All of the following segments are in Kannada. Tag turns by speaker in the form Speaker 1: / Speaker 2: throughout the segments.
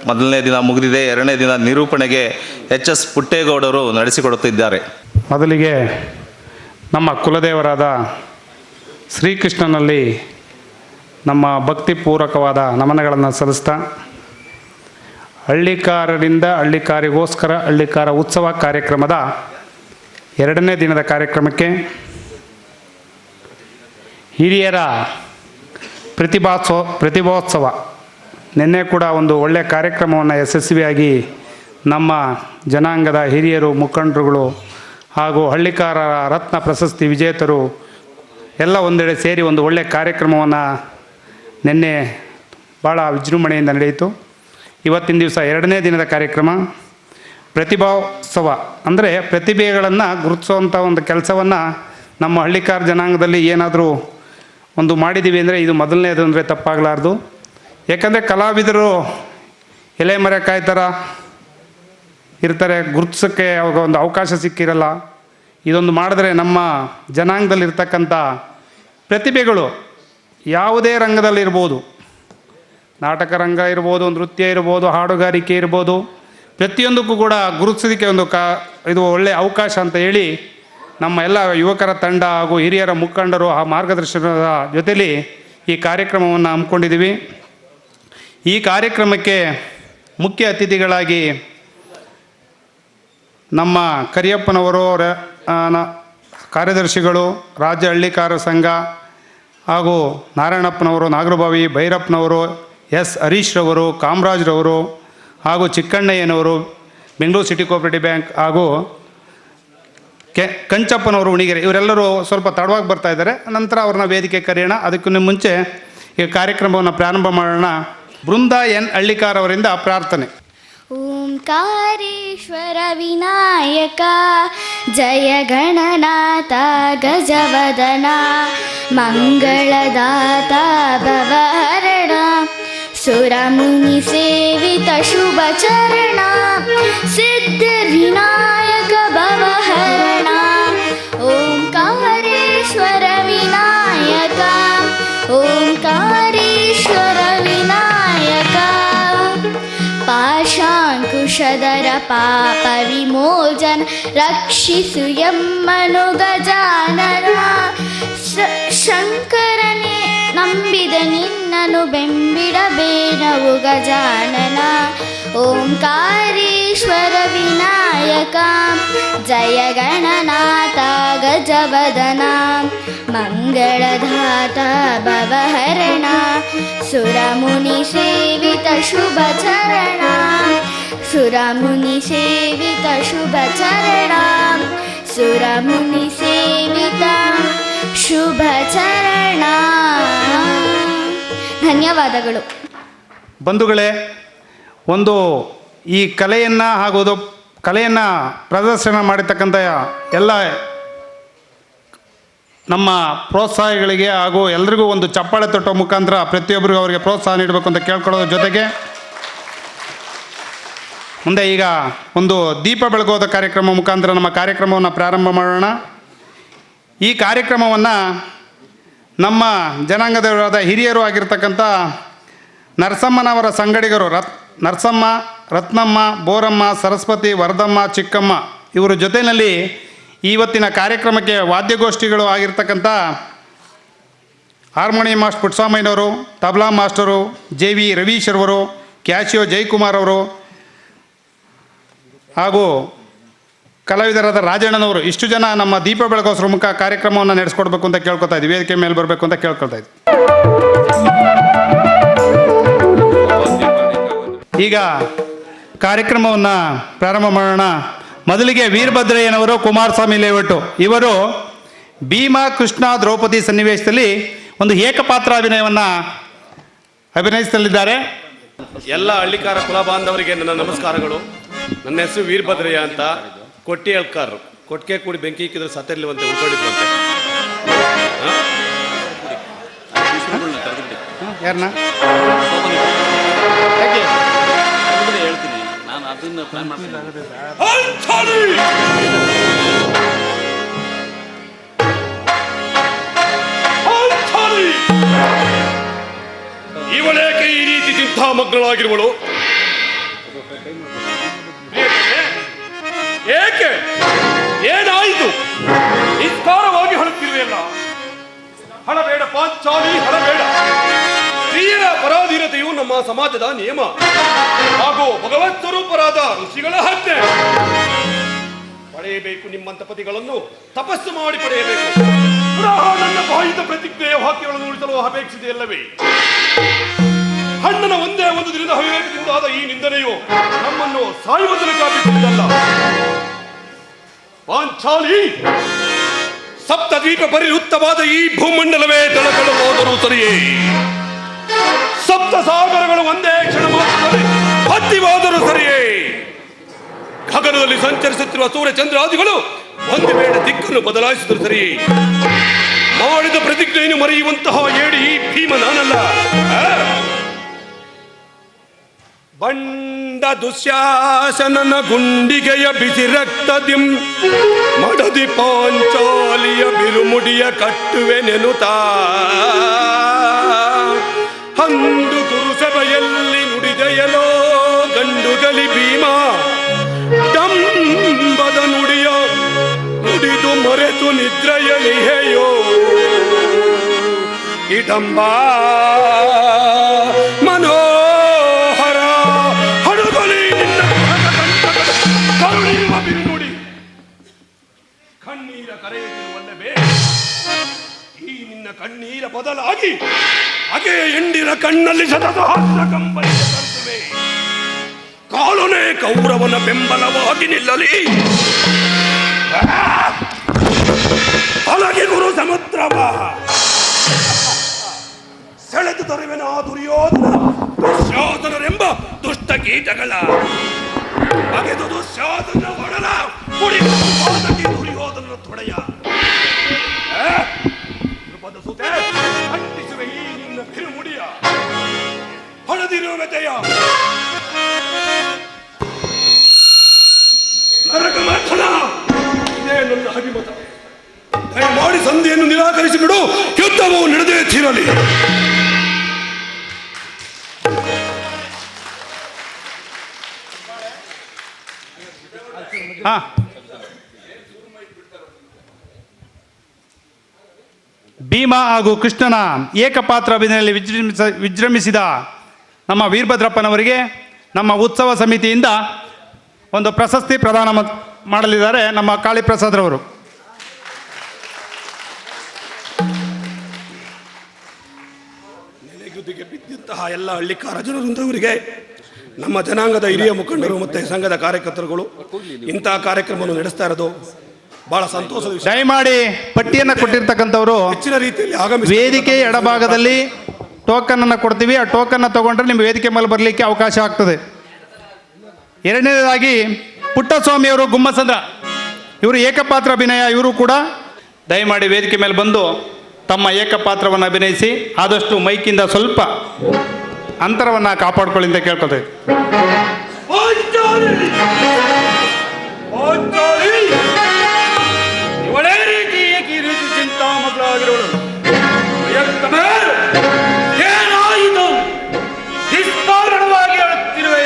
Speaker 1: ಮೊದಲನೇ ದಿನ ಮುಗಿದಿದೆ. ಎರಡನೇ ದಿನ ನಿರೂಪಣೆಗೆ ಎಚ್.ಎಸ್. ಪುಟ್ಟೇಗೌಡರು ನಡೆಸಿಕೊಡುತ್ತಿದ್ದಾರೆ.
Speaker 2: ಮೊದಲಿಗೆ ನಮ್ಮ ಕುಲದೇವರಾದ ಶ್ರೀಕೃಷ್ಣನಲ್ಲಿ ನಮ್ಮ ಭಕ್ತಿಪೂರ್ವಕವಾದ ನಮನಗಳನ್ನು ಸಲ್ಲಿಸ್ತಾ, ಹಳ್ಳಿಕಾರರಿಂದ ಹಳ್ಳಿಕಾರಿಗೋಸ್ಕರ ಹಳ್ಳಿಕಾರ ಉತ್ಸವ ಕಾರ್ಯಕ್ರಮದ ಎರಡನೇ ದಿನದ ಕಾರ್ಯಕ್ರಮಕ್ಕೆ ಹಿರಿಯರ ಪ್ರತಿಭೋತ್ಸವ ನಿನ್ನೆ ಕೂಡ ಒಂದು ಒಳ್ಳೆಯ ಕಾರ್ಯಕ್ರಮವನ್ನು ಯಶಸ್ವಿಯಾಗಿ ನಮ್ಮ ಜನಾಂಗದ ಹಿರಿಯರು, ಮುಖಂಡರುಗಳು ಹಾಗೂ ಹಳ್ಳಿಕಾರರ ರತ್ನ ಪ್ರಶಸ್ತಿ ವಿಜೇತರು ಎಲ್ಲ ಒಂದೆಡೆ ಸೇರಿ ಒಂದು ಒಳ್ಳೆಯ ಕಾರ್ಯಕ್ರಮವನ್ನು ನಿನ್ನೆ ಭಾಳ ವಿಜೃಂಭಣೆಯಿಂದ ನಡೆಯಿತು. ಇವತ್ತಿನ ದಿವಸ ಎರಡನೇ ದಿನದ ಕಾರ್ಯಕ್ರಮ ಪ್ರತಿಭೋತ್ಸವ, ಅಂದರೆ ಪ್ರತಿಭೆಗಳನ್ನು ಗುರುತಿಸುವಂಥ ಒಂದು ಕೆಲಸವನ್ನು ನಮ್ಮ ಹಳ್ಳಿಕಾರ ಜನಾಂಗದಲ್ಲಿ ಏನಾದರೂ ಒಂದು ಮಾಡಿದ್ದೀವಿ ಅಂದರೆ ಇದು ಮೊದಲನೇದು ಅಂದರೆ ತಪ್ಪಾಗಲಾರ್ದು. ಯಾಕಂದರೆ ಕಲಾವಿದರು ಎಲೆ ಮರೆ ಕಾಯ್ತಾರ ಇರ್ತಾರೆ, ಗುರುತಿಸೋಕ್ಕೆ ಅವಾಗ ಒಂದು ಅವಕಾಶ ಸಿಕ್ಕಿರಲ್ಲ. ಇದೊಂದು ಮಾಡಿದ್ರೆ ನಮ್ಮ ಜನಾಂಗದಲ್ಲಿರ್ತಕ್ಕಂಥ ಪ್ರತಿಭೆಗಳು ಯಾವುದೇ ರಂಗದಲ್ಲಿರ್ಬೋದು, ನಾಟಕ ರಂಗ ಇರ್ಬೋದು, ನೃತ್ಯ ಇರ್ಬೋದು, ಹಾಡುಗಾರಿಕೆ ಇರ್ಬೋದು, ಪ್ರತಿಯೊಂದಕ್ಕೂ ಕೂಡ ಗುರುತಿಸೋದಕ್ಕೆ ಒಂದು ಇದು ಒಳ್ಳೆಯ ಅವಕಾಶ ಅಂತ ಹೇಳಿ ನಮ್ಮ ಎಲ್ಲ ಯುವಕರ ತಂಡ ಹಾಗೂ ಹಿರಿಯರ ಮುಖಂಡರು ಆ ಮಾರ್ಗದರ್ಶನದ ಜೊತೆಯಲ್ಲಿ ಈ ಕಾರ್ಯಕ್ರಮವನ್ನು ಹಮ್ಮಿಕೊಂಡಿದ್ದೀವಿ. ಈ ಕಾರ್ಯಕ್ರಮಕ್ಕೆ ಮುಖ್ಯ ಅತಿಥಿಗಳಾಗಿ ನಮ್ಮ ಕರಿಯಪ್ಪನವರು, ಕಾರ್ಯದರ್ಶಿಗಳು, ರಾಜ್ಯ ಹಳ್ಳಿಕಾರ ಸಂಘ ಹಾಗೂ ನಾರಾಯಣಪ್ಪನವರು, ನಾಗರಬಾವಿ ಭೈರಪ್ಪನವರು, ಎಸ್ ಹರೀಶ್ರವರು, ಕಾಮರಾಜ್ರವರು ಹಾಗೂ ಚಿಕ್ಕಣ್ಣಯ್ಯನವರು, ಬೆಂಗಳೂರು ಸಿಟಿ ಕೋಆಪರೇಟಿವ್ ಬ್ಯಾಂಕ್ ಹಾಗೂ ಕಂಚಪ್ಪನವರು ಉಣಿಗೆರೆ, ಇವರೆಲ್ಲರೂ ಸ್ವಲ್ಪ ತಡವಾಗಿ ಬರ್ತಾ ಇದ್ದಾರೆ. ನಂತರ ಅವ್ರನ್ನ ವೇದಿಕೆ ಕರೆಯೋಣ. ಅದಕ್ಕೂ ಮುಂಚೆ ಈ ಕಾರ್ಯಕ್ರಮವನ್ನು ಪ್ರಾರಂಭ ಮಾಡೋಣ. ಬೃಂದ ಎನ್ ಹಳ್ಳಿಕಾರ ಅವರಿಂದ ಪ್ರಾರ್ಥನೆ.
Speaker 3: ಓಂಕಾರೇಶ್ವರ ವಿನಾಯಕ ಜಯ ಗಣನಾಥ ಗಜವದನ ಮಂಗಳದಾತ ಭವಹರಣ ಸುರಮುನಿ ಸೇವಿತ ಶುಭ ಚರಣ ಸಿದ್ಧಿವಿನಾಯಕ ಭವಹರಣ ಓಂಕಾರೇಶ್ವರ ವಿನಾಯಕ ಓಂಕಾರೇಶ್ವರ ವಿನಾಯಕ ಪಾಶಾಂಕುಶಧರ ಪಾಪ ವಿಮೋಚನ ರಕ್ಷಿಸು ಎಮ್ಮನು ಗಜಾನನ ಶಂಕರನೇ ನಂಬಿದ ನಿನ್ನನು ಬೆಂಬಿಡಬೇನವು ಗಜಾನನ ಓಂಕಾರೇಶ್ವರ ವಿನಾಯಕ ಜಯ ಗಣನಾಥ ಗಜವದನ ಮಂಗಳಧಾತ ಭವಹರಣ ಸುರಮುನಿ ಸೇವಿತ ಶುಭ ಚರಣ ಸುರಮುನಿ ಸೇವಿತ ಶುಭ ಚರಣ ಸುರಮುನಿ ಸೇವಿತ ಶುಭ ಚರಣ. ಧನ್ಯವಾದಗಳು.
Speaker 2: ಬಂಧುಗಳೇ, ಒಂದು ಈ ಕಲೆಯನ್ನು ಹಾಗೂ ಕಲೆಯನ್ನು ಪ್ರದರ್ಶನ ಮಾಡಿರ್ತಕ್ಕಂಥ ಎಲ್ಲ ನಮ್ಮ ಪ್ರೋತ್ಸಾಹಿಗಳಿಗೆ ಹಾಗೂ ಎಲ್ರಿಗೂ ಒಂದು ಚಪ್ಪಾಳೆ ತಟ್ಟೋ ಮುಖಾಂತರ ಪ್ರತಿಯೊಬ್ಬರಿಗೂ ಅವರಿಗೆ ಪ್ರೋತ್ಸಾಹ ನೀಡಬೇಕು ಅಂತ ಕೇಳ್ಕೊಳ್ಳೋದ್ರ ಜೊತೆಗೆ ಮುಂದೆ ಈಗ ಒಂದು ದೀಪ ಬೆಳಗೋದ ಕಾರ್ಯಕ್ರಮ ಮುಖಾಂತರ ನಮ್ಮ ಕಾರ್ಯಕ್ರಮವನ್ನು ಪ್ರಾರಂಭ ಮಾಡೋಣ. ಈ ಕಾರ್ಯಕ್ರಮವನ್ನು ನಮ್ಮ ಜನಾಂಗದವರಾದ ಹಿರಿಯರು ಆಗಿರ್ತಕ್ಕಂಥ ನರಸಮ್ಮನವರ ಸಂಗಡಿಗರು ನರಸಮ್ಮ, ರತ್ನಮ್ಮ, ಬೋರಮ್ಮ, ಸರಸ್ವತಿ, ವರದಮ್ಮ, ಚಿಕ್ಕಮ್ಮ ಇವರ ಜೊತೆಯಲ್ಲಿ ಇವತ್ತಿನ ಕಾರ್ಯಕ್ರಮಕ್ಕೆ ವಾದ್ಯಗೋಷ್ಠಿಗಳು ಆಗಿರ್ತಕ್ಕಂಥ ಹಾರ್ಮೋನಿಯಂ ಮಾಸ್ಟರ್ ಪುಟ್ಸ್ವಾಮಯ್ಯನವರು, ತಬಲಾ ಮಾಸ್ಟರು ಜೆ.ವಿ. ರವೀಶ್ರವರು, ಕ್ಯಾಶಿಯೋ ಜಯಕುಮಾರ್ ಅವರು ಹಾಗೂ ಕಲಾವಿದರಾದ ರಾಜಣ್ಣನವರು, ಇಷ್ಟು ಜನ ನಮ್ಮ ದೀಪ ಬೆಳಗೋಸ್ಕರ ಮುಖ ಕಾರ್ಯಕ್ರಮವನ್ನು ನಡೆಸ್ಕೊಡ್ಬೇಕು ಅಂತ ಕೇಳ್ಕೊತಾ ಇದ್ವಿ. ವೇದಿಕೆ ಮೇಲೆ ಬರಬೇಕು ಅಂತ ಕೇಳ್ಕೊತಾ ಇದ್ವಿ. ಈಗ ಕಾರ್ಯಕ್ರಮವನ್ನು ಪ್ರಾರಂಭ ಮಾಡೋಣ. ಮೊದಲಿಗೆ ವೀರಭದ್ರಯ್ಯನವರು, ಕುಮಾರಸ್ವಾಮಿ ಲೇಔಟು ಇವರು ಭೀಮ ಕೃಷ್ಣ ದ್ರೌಪದಿ ಸನ್ನಿವೇಶದಲ್ಲಿ ಒಂದು ಏಕಪಾತ್ರ ಅಭಿನಯವನ್ನು ಅಭಿನಯಿಸಲಿದ್ದಾರೆ.
Speaker 4: ಎಲ್ಲ ಹಳ್ಳಿಕಾರ ಕುಲ ಬಾಂಧವರಿಗೆ ನನ್ನ ನಮಸ್ಕಾರಗಳು. ನನ್ನ ಹೆಸರು ವೀರಭದ್ರಯ್ಯ ಅಂತ. ಕೊಟ್ಟಿ ಅಳ್ಕಾರ್, ಕೊಟ್ಟಿಗೆ ಕೂಡಿ ಬೆಂಕಿ ಇಕ್ಕಿದ್ರೆ ಸತ್ತಿರ್ಲಿವಂತೆ ಉಳ್ಕೊಂಡಿದ್ವಂತೆ.
Speaker 2: ಯಾರನ್ನ
Speaker 5: ಹೇಳ್ತೀನಿ ನಾನು ಅದನ್ನ ಪ್ಲಾನ್ ಮಾಡ್ತೀನಿ.
Speaker 4: ಇವಳೇಕೆ ಈ ರೀತಿ ಚಿಂತಾಮಗ್ನಳಾಗಿರುವಳು? ಏಕೆ ಏನಾಯಿತು? ನಿಸ್ತಾರವಾಗಿ ಹಳುತ್ತಿರುವೆಯಲ್ಲ. ಹಣಬೇಡ ಪಾಂಚಾಲಿ, ಹಣಬೇಡ. ಸ್ತ್ರೀಯರ ಪರಾಧೀನತೆಯು ನಮ್ಮ ಸಮಾಜದ ನಿಯಮ ಹಾಗೂ ಭಗವತ್ ಸ್ವರೂಪರಾದ ಋಷಿಗಳ ಆಜ್ಞೆ. ಪಡೆಯಬೇಕು ನಿಮ್ಮಂತ ಪತಿಗಳನ್ನು, ತಪಸ್ಸು ಮಾಡಿ ಪಡೆಯಬೇಕು. ಪುನಃ ನನ್ನ ಬಾಹಿತ ಪ್ರತಿಜ್ಞೆಯ ವಾಕ್ಯಗಳನ್ನು ಉಳಿಸಲು ಅಪೇಕ್ಷಿದೆಯಲ್ಲವೇ? ಹಣ್ಣನ ಒಂದೇ ಒಂದು ದಿನದ ಅವಿವೇಕದಿಂದಾದ ಈ ನಿಂದನೆಯು ನಮ್ಮನ್ನು ಸಾಯುವುದನ್ನು ಕಾಪಿಸುವುದಲ್ಲ. ಪಾಂಚಾಲಿ, ಸಪ್ತದ್ವೀಪ ಪರಿವೃತ್ತವಾದ ಈ ಭೂಮಂಡಲವೇ ತಳಕಳು ಹೋದರೂ ಸರಿಯೇ, ಸಪ್ತ ಸಾಗರಗಳು ಒಂದೇ ಕ್ಷಣ ಮಾತ್ರದಲ್ಲಿ ಹತ್ತಿ ಹೋದರೂ ಸರಿಯೇ, ಗಗನದಲ್ಲಿ ಸಂಚರಿಸುತ್ತಿರುವ ಸೂರ್ಯ ಚಂದ್ರಾದಿಗಳು ಒಂದು ವೇಳೆ ದಿಕ್ಕನ್ನು ಬದಲಾಯಿಸಿದರೂ ಸರಿಯೇ, ಮಾಡಿದ ಪ್ರತಿಜ್ಞೆಯನ್ನು ಮರೆಯುವಂತಹ ಏಡಿ ಈ ಭೀಮ ನಾನಲ್ಲ. ಬಂಡ ದುಶ್ಯಾಸನನ ಗುಂಡಿಗೆಯ ಬಿಸಿ ರಕ್ತದಿಂ ಮಡದಿ ಪಾಂಚಾಲಿಯ ಬಿರುಮುಡಿಯ ಕಟ್ಟುವೆ ನೆನುತಾ, ಅಂದು ಗುರುಸಭೆಯಲ್ಲಿ ನುಡಿದೆಯಲೋ ಗಂಡುಗಲಿ ಭೀಮ, ಡಂಬದ ನುಡಿಯ ನುಡಿದು ಮರೆತು ನಿದ್ರೆಯಲಿಹೆಯೋ ಇಡಂಬ ಮನೋಹರ ಹಡುಗಲಿ ನಿನ್ನ ಕರುಣಿರುವ ಬಿರುನುಡಿ ಕಣ್ಣೀರ ಕರೆಯುತ್ತಿರುವಲ್ಲವೇ? ಈ ನಿನ್ನ ಕಣ್ಣೀರ ಬದಲಾಗಿ ಹಾಗೆ ಎಂಡಿರ ಕಣ್ಣಲ್ಲಿ ಶತಸಹಸ್ರ ಕಂಬನಿಯ ತರುತ್ತವೆ. ಕಾಲುನೇ ಕೌರವನ ಬೆಂಬಲವಾಗಿ ನಿಲ್ಲಲಿ. ಅಲಗಿ ಗುರು ಸಮುದ್ರವ ಸೆಳೆದು ತರುವೆನ ದುರ್ಯೋಧನ ದುಶ್ಯಾಸನರೆಂಬ ದುಷ್ಟ ಕೀಟಗಳ ಬಗೆದು ದುಶ್ಯಾಸನ ಹೊಡಲ ಕುಡಿಪಾದಕಿ ದುರ್ಯೋಧನ ತೊಡೆಯ ಕೃಪದ ಸುತೆ ಖಂಡಿಸುವೆ ಈ ನಿನ್ನ ಬಿರುಮುಡಿಯ ಹೊಡೆದಿರುವೆತೆಯ ನರಕ ಮಥನ. ಇದೇ ನನ್ನ ಅಭಿಮತ. ದಯಮಾಡಿ ಸಂಧಿಯನ್ನು ನಿರಾಕರಿಸಿ ಬಿಡು. ಯುದ್ಧವು ನಡೆದೇ ತೀರಲಿ.
Speaker 2: ಭೀಮ ಹಾಗೂ ಕೃಷ್ಣನ ಏಕಪಾತ್ರ ಅಭಿನಯದಲ್ಲಿ ವಿಜೃಂಭಿಸಿದ ನಮ್ಮ ವೀರಭದ್ರಪ್ಪನವರಿಗೆ ನಮ್ಮ ಉತ್ಸವ ಸಮಿತಿಯಿಂದ ಒಂದು ಪ್ರಶಸ್ತಿ ಪ್ರದಾನ ಮಾಡಲಿದ್ದಾರೆ ನಮ್ಮ ಕಾಳಿಪ್ರಸಾದ್ರವರು.
Speaker 4: ನೆಲೆಗುದಿಗೆ ಬಿದ್ದಂತಹ ಎಲ್ಲ ಹಳ್ಳಿಕಾರ ಜನರೊಂದವರಿಗೆ, ನಮ್ಮ ಜನಾಂಗದ ಹಿರಿಯ ಮುಖಂಡರು ಮತ್ತೆ ಸಂಘದ ಕಾರ್ಯಕರ್ತರುಗಳು ಇಂತಹ ಕಾರ್ಯಕ್ರಮವನ್ನು ನಡೆಸ್ತಾ ಇರೋದು ಬಹಳ ಸಂತೋಷದ ವಿಷಯ.
Speaker 2: ದಯಮಾಡಿ ಪಟ್ಟಿಯನ್ನು ಕೊಟ್ಟಿರ್ತಕ್ಕಂಥವರು
Speaker 4: ಹೆಚ್ಚಿನ ರೀತಿಯಲ್ಲಿ ಆಗಮಿಸಿ
Speaker 2: ವೇದಿಕೆ ಎಡಭಾಗದಲ್ಲಿ ಟೋಕನ್ ಅನ್ನು ಕೊಡ್ತೀವಿ. ಆ ಟೋಕನ್ ತಗೊಂಡ್ರೆ ನಿಮ್ಮ ವೇದಿಕೆ ಮೇಲೆ ಬರಲಿಕ್ಕೆ ಅವಕಾಶ ಆಗ್ತದೆ. ಎರಡನೇದಾಗಿ ಪುಟ್ಟಸ್ವಾಮಿಯವರು ಗುಮ್ಮಸಂದ್ರ, ಇವರು ಏಕಪಾತ್ರ ಅಭಿನಯ. ಇವರು ಕೂಡ ದಯಮಾಡಿ ವೇದಿಕೆ ಮೇಲೆ ಬಂದು ತಮ್ಮ ಏಕಪಾತ್ರವನ್ನು ಅಭಿನಯಿಸಿ ಆದಷ್ಟು ಮೈಕಿಂದ ಸ್ವಲ್ಪ ಅಂತರವನ್ನು ಕಾಪಾಡ್ಕೊಳ್ಳಿ ಅಂತ ಕೇಳ್ಕೊಳ್ತೇವೆ.
Speaker 4: ಇವಳೇ ರೀತಿ ಈ ರೀತಿ ಚಿಂತಾ ಮಕ್ಕಳಾಗಿರೋಳು ಏನಾಯಿತು? ನಿಸ್ಕಾರಣವಾಗಿ ಅಳುತ್ತಿರುವೆ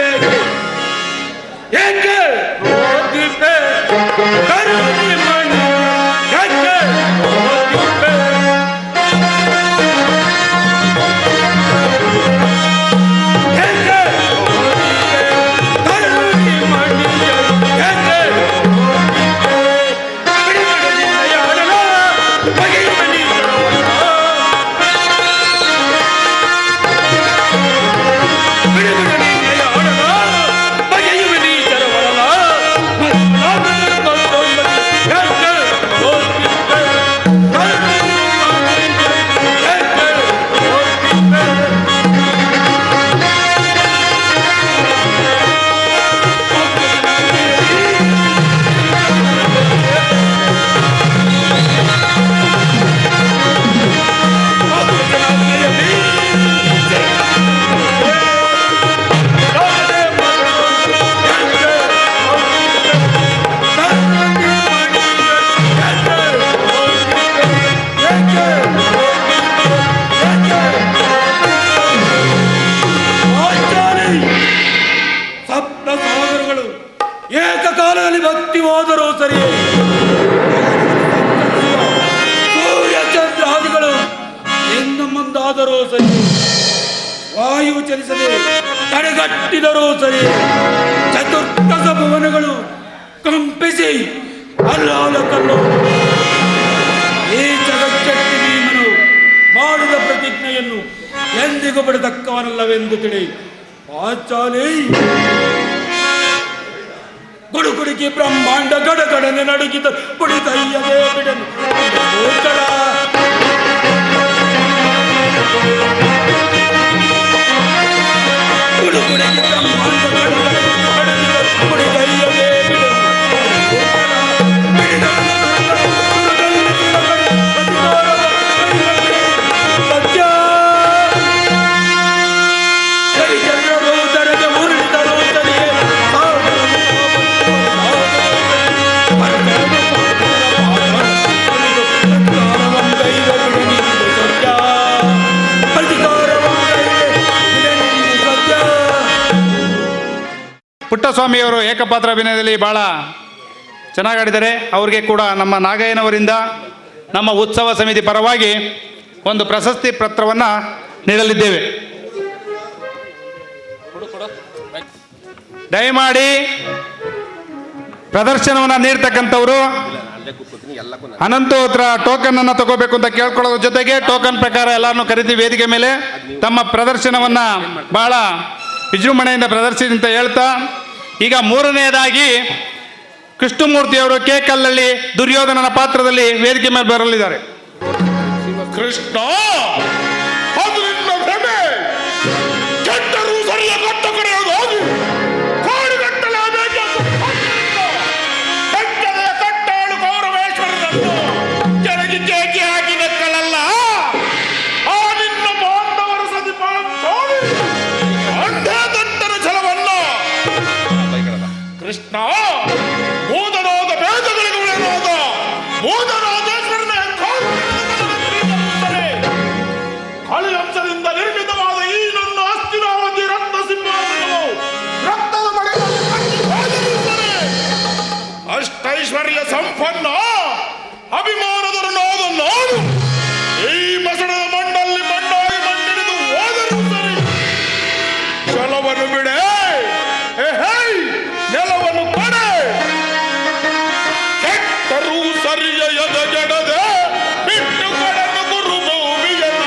Speaker 4: ಏಕೆ? ಕರುಣಿ ಮಣಿಯ
Speaker 6: ಮುಂದಾದರೂ ಸರಿ, ವಾಯು ಚಲಿಸದೆ ತಡೆಗಟ್ಟಿದರೂ ಸರಿ, ಚತುರ್ದಶ ಭುವನಗಳು ಕಂಪಿಸಿ ಅಲ್ಲಾಲ ಕಲ್ಲು. ಈ ಜಗಚ್ಚಟ್ಟಿ ಭೀಮನು ಮಾಡಿದ ಪ್ರತಿಜ್ಞೆಯನ್ನು ಎಂದಿಗೂ ಬಿಡತಕ್ಕವನಲ್ಲವೆಂದು ತಿಳಿ. ಪಾಂಚಾಲಿ ಗುಡುಗುಡುಕಿ ಬ್ರಹ್ಮಾಂಡ ಗಡಗಡನೆ ನಡುಗಿದ ಕುಡಿತಯ್ಯದೇ ಬಿಡನು ಗುಡುಗುಡುಕಿ ಬ್ರಹ್ಮಾಂಡ ಗಡಗಡನೆ ಕುಡಿತಯ್ಯದೇ ಬಿಡನು ಸತ್ಯ
Speaker 2: ಪುಟ್ಟಸ್ವಾಮಿಯವರು ಏಕಪಾತ್ರ ಅಭಿನಯದಲ್ಲಿ ಭಾಳ ಚೆನ್ನಾಗಾಡಿದ್ದಾರೆ. ಅವ್ರಿಗೆ ಕೂಡ ನಮ್ಮ ನಾಗಯ್ಯನವರಿಂದ ನಮ್ಮ ಉತ್ಸವ ಸಮಿತಿ ಪರವಾಗಿ ಒಂದು ಪ್ರಶಸ್ತಿ ಪತ್ರವನ್ನು ನೀಡಲಿದ್ದೇವೆ. ದಯಮಾಡಿ ಪ್ರದರ್ಶನವನ್ನು ನೀಡ್ತಕ್ಕಂಥವರು ಅನಂತ ಹತ್ರ ಟೋಕನ್ ಅನ್ನು ತಗೋಬೇಕು ಅಂತ ಕೇಳ್ಕೊಳ್ಳೋದ್ರ ಜೊತೆಗೆ ಟೋಕನ್ ಪ್ರಕಾರ ಎಲ್ಲರನ್ನೂ ಕರಿತೀವಿ ವೇದಿಕೆ ಮೇಲೆ. ತಮ್ಮ ಪ್ರದರ್ಶನವನ್ನು ಬಹಳ ವಿಜೃಂಭಣೆಯಿಂದ ಪ್ರದರ್ಶಿಸಿ ಅಂತ ಹೇಳ್ತಾ, ಈಗ ಮೂರನೆಯದಾಗಿ ಕೃಷ್ಣಮೂರ್ತಿಯವರು ಕೇಕಲ್ಲಲ್ಲಿ ದುರ್ಯೋಧನನ ಪಾತ್ರದಲ್ಲಿ ವೇದಿಕೆ ಮೇಲೆ ಬರಲಿದ್ದಾರೆ.
Speaker 6: ಕೃಷ್ಣ ಕೆಟ್ಟರು ಸರಿಯ ಕಟ್ಟ ಕರೆಯೋದಾಗಿ ಕಟ್ಟಾಳು ಗೌರವೇಶ್ವರನನ್ನು ಕೆಳಗೆ ಕೇಕೆ ಹಾಕಿ ನೆಕ್ಕಲಲ್ಲ. ಆ ನಿನ್ನ ಬಾಂಧವರ ಸದಿಪಾಡಿ ಅಂಧೇ ದಟ್ಟನ ಛಲವಲ್ಲ. ಕೃಷ್ಣ ಮೂದನಾದ ಬೇದಗಳಿಗೆ ಉಳಿಯನಾದ ಮೂದನಾದೇಶ್ವರನ ಕಳಿಯಂಶದಿಂದ ನಿರ್ಮಿತವಾದ ಈ ನನ್ನ ಅಸ್ಥಿರಾವಧಿ ರಕ್ತ ಸಿಂಹಾಸನವು ರಕ್ತದ ಮಳೆಯಲ್ಲಿ ಅಷ್ಟೈಶ್ವರ್ಯ ಸಂಪನ್ನ ಅಭಿಮಾನದರನಾದ ನಾಡು ಈ ಮಸಣದ ಮಣ್ಣಲ್ಲಿ ಮಣ್ಣಾಗಿ ಮಣ್ಣಿಡಿದು ಹೋದರೂ ಸರಿ. ಛಲವನ್ನು ಬಿಡೆ, ನೆಲವನ್ನು ಕೊಡೆ, ಕೆಟ್ಟರೂ ಸರಿಯ ಎದೆಗೆಡದೆ ಬಿಟ್ಟು ಕೊಡನು ಗುರು ಭೂಮಿಯನ್ನ.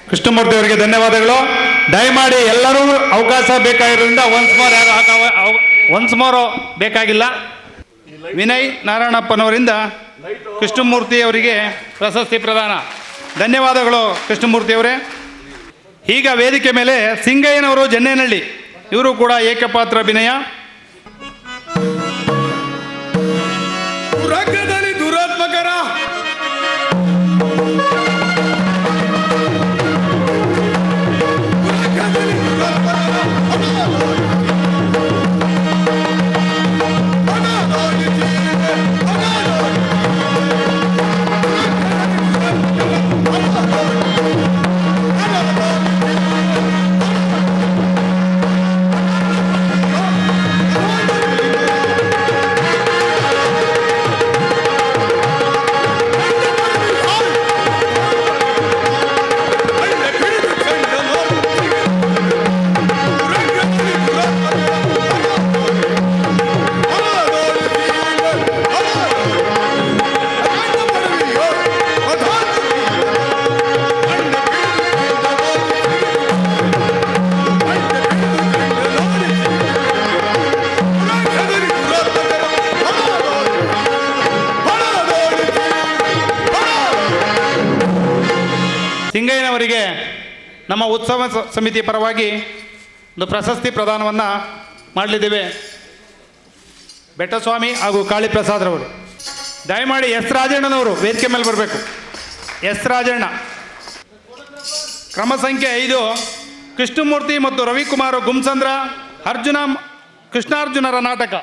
Speaker 2: ಕೃಷ್ಣಮೂರ್ತಿ ಅವರಿಗೆ ಧನ್ಯವಾದಗಳು. ದಯಮಾಡಿ ಎಲ್ಲರೂ ಅವಕಾಶ ಬೇಕಾಗಿರೋದ್ರಿಂದ ಒನ್ಸ್ ಮೋರ್ ಬೇಕಾಗಿಲ್ಲ. ವಿನಯ್ ನಾರಾಯಣಪ್ಪನವರಿಂದ ಕೃಷ್ಣಮೂರ್ತಿ ಅವರಿಗೆ ಪ್ರಶಸ್ತಿ ಪ್ರದಾನ. ಧನ್ಯವಾದಗಳು ಕೃಷ್ಣಮೂರ್ತಿ ಅವರೇ. ಈಗ ವೇದಿಕೆ ಮೇಲೆ ಸಿಂಗಯ್ಯನವರು ಜನ್ನೇನಹಳ್ಳಿ, ಇವರು ಕೂಡ ಏಕಪಾತ್ರ ಅಭಿನಯ.
Speaker 6: ರಂಗದಲ್ಲಿ ದುರಾತ್ಮಕರ
Speaker 2: ಸಿಂಗಯ್ಯನವರಿಗೆ ನಮ್ಮ ಉತ್ಸವ ಸಮಿತಿ ಪರವಾಗಿ ಒಂದು ಪ್ರಶಸ್ತಿ ಪ್ರದಾನವನ್ನು ಮಾಡಲಿದ್ದೇವೆ. ಬೆಟ್ಟಸ್ವಾಮಿ ಹಾಗೂ ಕಾಳಿಪ್ರಸಾದ್ರವರು. ದಯಮಾಡಿ ಎಸ್ ರಾಜಣ್ಣನವರು ವೇದಿಕೆ ಮೇಲೆ ಬರಬೇಕು. ಎಸ್ ರಾಜಣ್ಣ. ಕ್ರಮ ಸಂಖ್ಯೆ 5 ಕೃಷ್ಣಮೂರ್ತಿ ಮತ್ತು ರವಿಕುಮಾರ್ ಗುಮ್ಸಂದ್ರ ಕೃಷ್ಣಾರ್ಜುನರ ನಾಟಕ.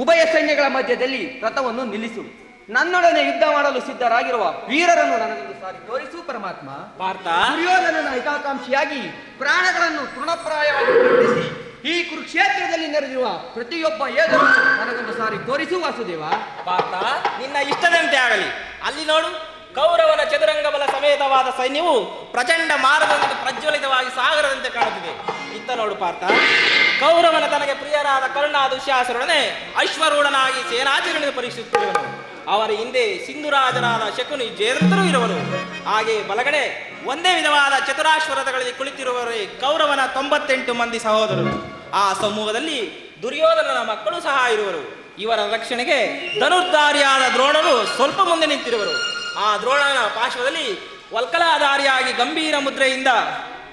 Speaker 7: ಉಭಯ ಸೈನ್ಯಗಳ ಮಧ್ಯದಲ್ಲಿ ರಥವನ್ನು ನಿಲ್ಲಿಸು. ನನ್ನೊಡನೆ ಯುದ್ಧ ಮಾಡಲು ಸಿದ್ಧರಾಗಿರುವ ವೀರರನ್ನು ನನಗೊಂದು ಸಾರಿ ತೋರಿಸು ಪರಮಾತ್ಮ.
Speaker 5: ಪಾರ್ಥ,
Speaker 7: ದುರ್ಯೋಧನನ ಹಿತಾಕಾಂಕ್ಷಿಯಾಗಿ ಪ್ರಾಣಗಳನ್ನು ತೃಣಪ್ರಾಯವಾಗಿ ಪ್ರಕಟಿಸಿ ಈ ಕುರುಕ್ಷೇತ್ರದಲ್ಲಿ ನೆರೆದಿರುವ ಪ್ರತಿಯೊಬ್ಬ ಯೋಧರನ್ನು ನನಗೊಂದು ಸಾರಿ ತೋರಿಸು ವಾಸುದೇವ.
Speaker 5: ಪಾರ್ಥ, ನಿನ್ನ ಇಷ್ಟದಂತೆ ಆಗಲಿ. ಅಲ್ಲಿ ನೋಡು, ಕೌರವನ ಚದುರಂಗ ಬಲ ಸಮೇತವಾದ ಸೈನ್ಯವು ಪ್ರಚಂಡ ಮಾರ್ಗದಲ್ಲಿ ಪ್ರಜ್ವಲಿತವಾಗಿ ಸಾಗರದಂತೆ ಕಾಣುತ್ತಿದೆ. ಇತ್ತ ನೋಡು ಪಾರ್ಥ, ಕೌರವನ ತನಗೆ ಪ್ರಿಯರಾದ ಕರ್ಣ ದುಶ್ಯಾಸರೊಡನೆ ಅಶ್ವರೂಢನಾಗಿ ಸೇನಾಚರಣೆ ಪರೀಕ್ಷಿಸುತ್ತಿರುವನು. ಅವರ ಹಿಂದೆ ಸಿಂಧುರಾಜರಾದ ಶಕುನಿ ಜಯದ್ರಥರು ಇರುವರು. ಹಾಗೆ ಬಲಗಡೆ ಒಂದೇ ವಿಧವಾದ ಚತುರಾಶ್ವರಥಗಳಲ್ಲಿ ಕುಳಿತಿರುವವರೇ ಕೌರವನ 98 ಮಂದಿ ಸಹೋದರರು. ಆ ಸಮೂಹದಲ್ಲಿ ದುರ್ಯೋಧನನ ಮಕ್ಕಳು ಸಹ ಇರುವರು. ಇವರ ರಕ್ಷಣೆಗೆ ಧನುರ್ಧಾರಿಯಾದ ದ್ರೋಣರು ಸ್ವಲ್ಪ ಮುಂದೆ ನಿಂತಿರುವರು. ಆ ದ್ರೋಣನ ಪಾರ್ಶ್ವದಲ್ಲಿ ವಲ್ಕಲಾಧಾರಿಯಾಗಿ ಗಂಭೀರ ಮುದ್ರೆಯಿಂದ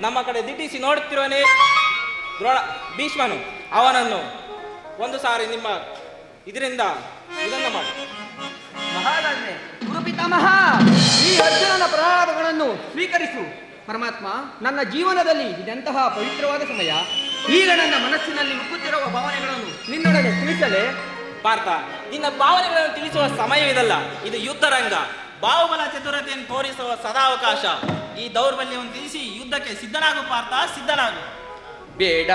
Speaker 5: ನಮ್ಮ ಕಡೆ ದಿಟ್ಟಿಸಿ ನೋಡುತ್ತಿರುವನೇ ದ್ರೋಣ ಭೀಷ್ಮನು. ಅವನನ್ನು ಒಂದು ಸಾರಿ ನಿಮ್ಮ ಇದರಿಂದ ಇದನ್ನು ಮಾಡಿ.
Speaker 7: ಮಹಾರಾಜನೇ, ಗುರುಪಿತಾಮಹ, ಈ ಅರ್ಜುನನ ಪ್ರಹ್ಲಾದಗಳನ್ನು ಸ್ವೀಕರಿಸು. ಪರಮಾತ್ಮ, ನನ್ನ ಜೀವನದಲ್ಲಿ ಇದೆಂತಹ ಪವಿತ್ರವಾದ ಸಮಯ. ಈಗ ನನ್ನ ಮನಸ್ಸಿನಲ್ಲಿ ಉಕ್ಕುತ್ತಿರುವ ಭಾವನೆಗಳನ್ನು ನಿನ್ನೊಡನೆ ತಿಳಿಸಲೇ.
Speaker 5: ಪಾರ್ಥ, ನಿನ್ನ ಭಾವನೆಗಳನ್ನು ತಿಳಿಸುವ ಸಮಯವಿದಲ್ಲ, ಇದು ಯುದ್ಧರಂಗ. ಬಾಹುಬಲ ಚತುರತೆಯನ್ನು ತೋರಿಸುವ ಸದಾವಕಾಶ. ಈ ದೌರ್ಬಲ್ಯವನ್ನು ತಿಳಿಸಿ ಯುದ್ಧಕ್ಕೆ ಸಿದ್ಧನಾಗು ಪಾರ್ಥ, ಸಿದ್ಧನಾಗು.
Speaker 7: ಬೇಡ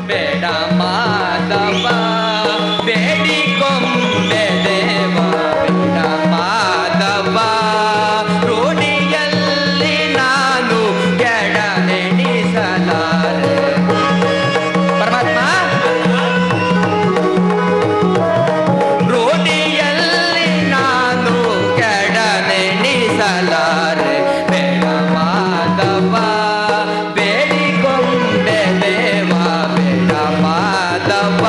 Speaker 7: ಬೇಡ ಮಾಧವ ಬೇಡಿಕೊಂಬೆ ದೇವ, ಬೇಡ ಮಾಧವ ರೂಢಿಯಲ್ಲಿ ನಾನು ಕೆಡನೆಣಿಸಲಾರೆ. ಪರಮಾತ್ಮ, ರೂಢಿಯಲ್ಲಿ ನಾನು ಕೆಡನೆಣಿಸಲಾರೆ. ಬೇಡ ಮಾಧವ ಬೇಡಿಕೊಂಬೆ ದೇವ, ಬೇಡ ಮಾಧವ.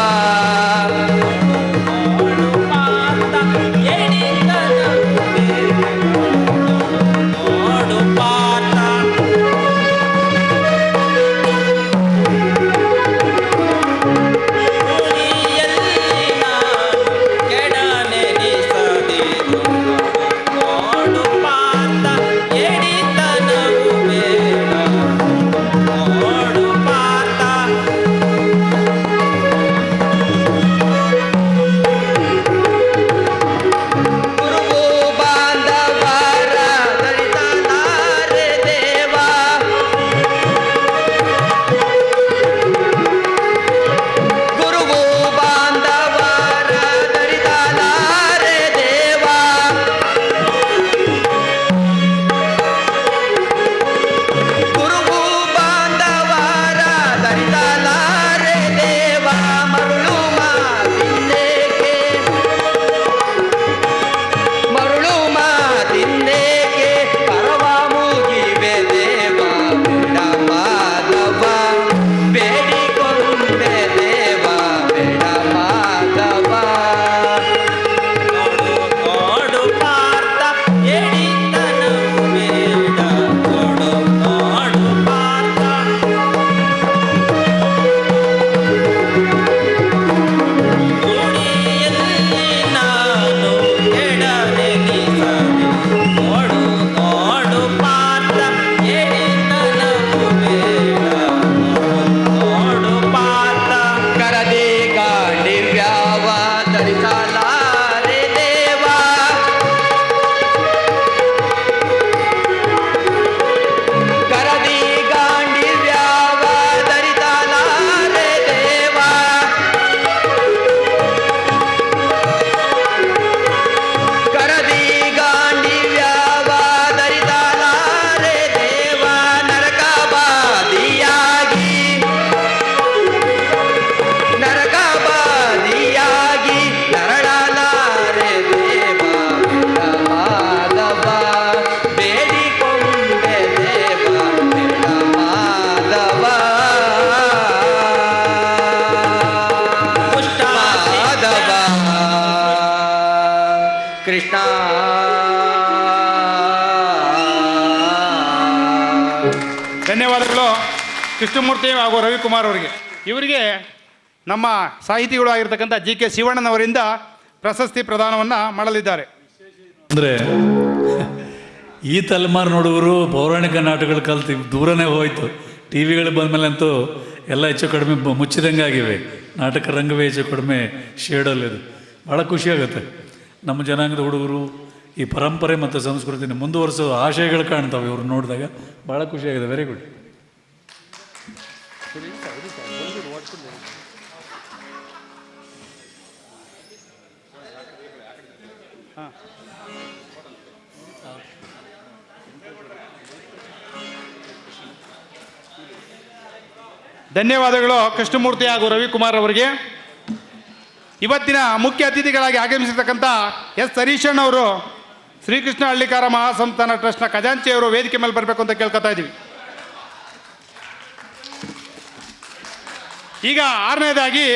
Speaker 5: ನೋಡು ಪಾರ್ಥ, ರೂಢಿಯಲ್ಲಿ ನಾನು ಕೆಡನೆನಿಸದಿರು. ನೋಡು ಪಾರ್ಥ, ಎಡಿತನವು ಬೇಡ. ನೋಡು ಪಾರ್ಥ,
Speaker 7: ಗುರುವು ಬಾಂಧವರ ದರಿತನಾರೆ ದೇವ, ಗುರುವು ಬಾಂಧವರ ದರಿತನಾರೆ ದೇವ, ಗುರುವು ಬಾಂಧವರ ದರಿತನಾರೆ ದೇವ. ಮರುಳು ಮಾತಿಂದೇಕೆ, ಮರುಳು ಮಾತಿಂದೇಕೆ ಪರವ ಮುಗಿವೆ ದೇವ. ಬೇಡ ಮಾಧವ ಬೇಡಿಕೊಂಡೆ ದೇವ, ಬೇಡ ಮಾಧವ.
Speaker 5: ನೋಡು ಪಾರ್ಥ, ಎಡಿತನವು ಬೇಡ. ನೋಡು ಪಾರ್ಥ, ರೂಢಿಯಲ್ಲಿ ನಾನು ಕೆಡನೆನಿಸದೆ. ನೋಡು ಪಾರ್ಥ, ಎಡಿತನವು ಬೇಡ. ನೋಡು ಪಾರ್ಥ,
Speaker 7: ಕರದಿ ಗಾಂಡಿವ್ಯಾವ ಧರಿಸಲಾರೆ ದೇವ, ಕರದಿ ಗಾಂಡಿವ್ಯಾವ ಧರಿಸಲಾರೆ ದೇವ, ಕರದಿ ಗಾಂಡಿವ್ಯಾವ ಧರಿಸಲಾರೆ ದೇವ. ನರಕಬಾದಿಯಾಗಿ, ನರಕಬಾದಿಯಾಗಿ ನರಳಲಾರೆ ದೇವ. ಬೇಡ ಮಾಧವ ಬೇಡಿಕೊಂಡೆ ದೇವ, ಬೇಡ ಮಾಧವ. ಮಾಧವ ಕೃಷ್ಣ.
Speaker 2: ಧನ್ಯವಾದಗಳು ಕೃಷ್ಣಮೂರ್ತಿ ಹಾಗೂ ರವಿಕುಮಾರ್ ಅವರಿಗೆ. ಇವರಿಗೆ ನಮ್ಮ ಸಾಹಿತಿಗಳು ಆಗಿರ್ತಕ್ಕಂಥ ಜಿ ಕೆ ಶಿವಣ್ಣನವರಿಂದ ಪ್ರಶಸ್ತಿ ಪ್ರದಾನವನ್ನು ಮಾಡಲಿದ್ದಾರೆ.
Speaker 8: ಅಂದರೆ ಈ ತಲೆಮಾರು ನೋಡುವರು ಪೌರಾಣಿಕ ನಾಟಕಗಳು ಕಲ್ತು ದೂರನೇ ಹೋಯಿತು. ಟಿ ವಿಗಳು ಬಂದಮೇಲೆ ಅಂತೂ ಎಲ್ಲ ಹೆಚ್ಚು ಕಡಿಮೆ ಮುಚ್ಚಿದಂಗೆ ಆಗಿವೆ. ನಾಟಕ ರಂಗವೇ ಹೆಚ್ಚು ಕಡಿಮೆ ಶೇಡಲ್ಲಿದೆ. ಭಾಳ ಖುಷಿಯಾಗುತ್ತೆ. ನಮ್ಮ ಜನಾಂಗದ ಹುಡುಗರು ಈ ಪರಂಪರೆ ಮತ್ತು ಸಂಸ್ಕೃತಿನ ಮುಂದುವರಿಸೋ ಆಶಯಗಳು ಕಾಣ್ತವೆ ಇವ್ರು ನೋಡಿದಾಗ. ಭಾಳ ಖುಷಿಯಾಗಿದೆ. Very good.
Speaker 2: ಧನ್ಯವಾದಗಳು ಕೃಷ್ಣಮೂರ್ತಿ ಹಾಗೂ ರವಿಕುಮಾರ್ ಅವರಿಗೆ. ಇವತ್ತಿನ ಮುಖ್ಯ ಅತಿಥಿಗಳಾಗಿ ಆಗಮಿಸಿರ್ತಕ್ಕಂಥ ಎಸ್ ಹರೀಶಣ್ಣ ಅವರು ಶ್ರೀಕೃಷ್ಣ ಹಳ್ಳಿಕಾರ ಮಹಾಸಂಸ್ಥಾನ ಟ್ರಸ್ಟ್ನ ಖಜಾಂಚಿಯವರು ವೇದಿಕೆ ಮೇಲೆ ಬರಬೇಕು ಅಂತ ಕೇಳ್ಕೊತಾ ಇದ್ದೀವಿ. ಈಗ ಆರನೇದಾಗಿ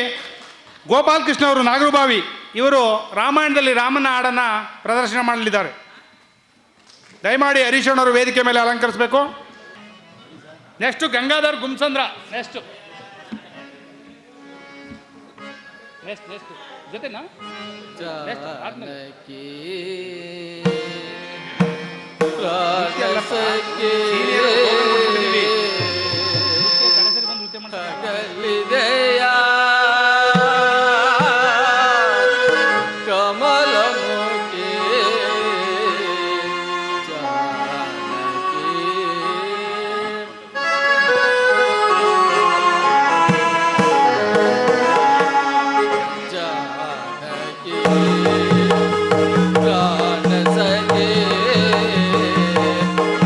Speaker 2: ಗೋಪಾಲ್ ಕೃಷ್ಣ ಅವರು ನಾಗರಬಾವಿ ಇವರು ರಾಮಾಯಣದಲ್ಲಿ ರಾಮನ ಹಾಡನ್ನು ಪ್ರದರ್ಶನ ಮಾಡಲಿದ್ದಾರೆ. ದಯಮಾಡಿ ಹರೀಶಣ್ಣವರು ವೇದಿಕೆ ಮೇಲೆ ಅಲಂಕರಿಸಬೇಕು. ನೆಕ್ಸ್ಟು ಗಂಗಾಧರ್ ಗುಮ್ಸಂದ್ರ ನೆಕ್ಸ್ಟು ಜೊತೆನಾ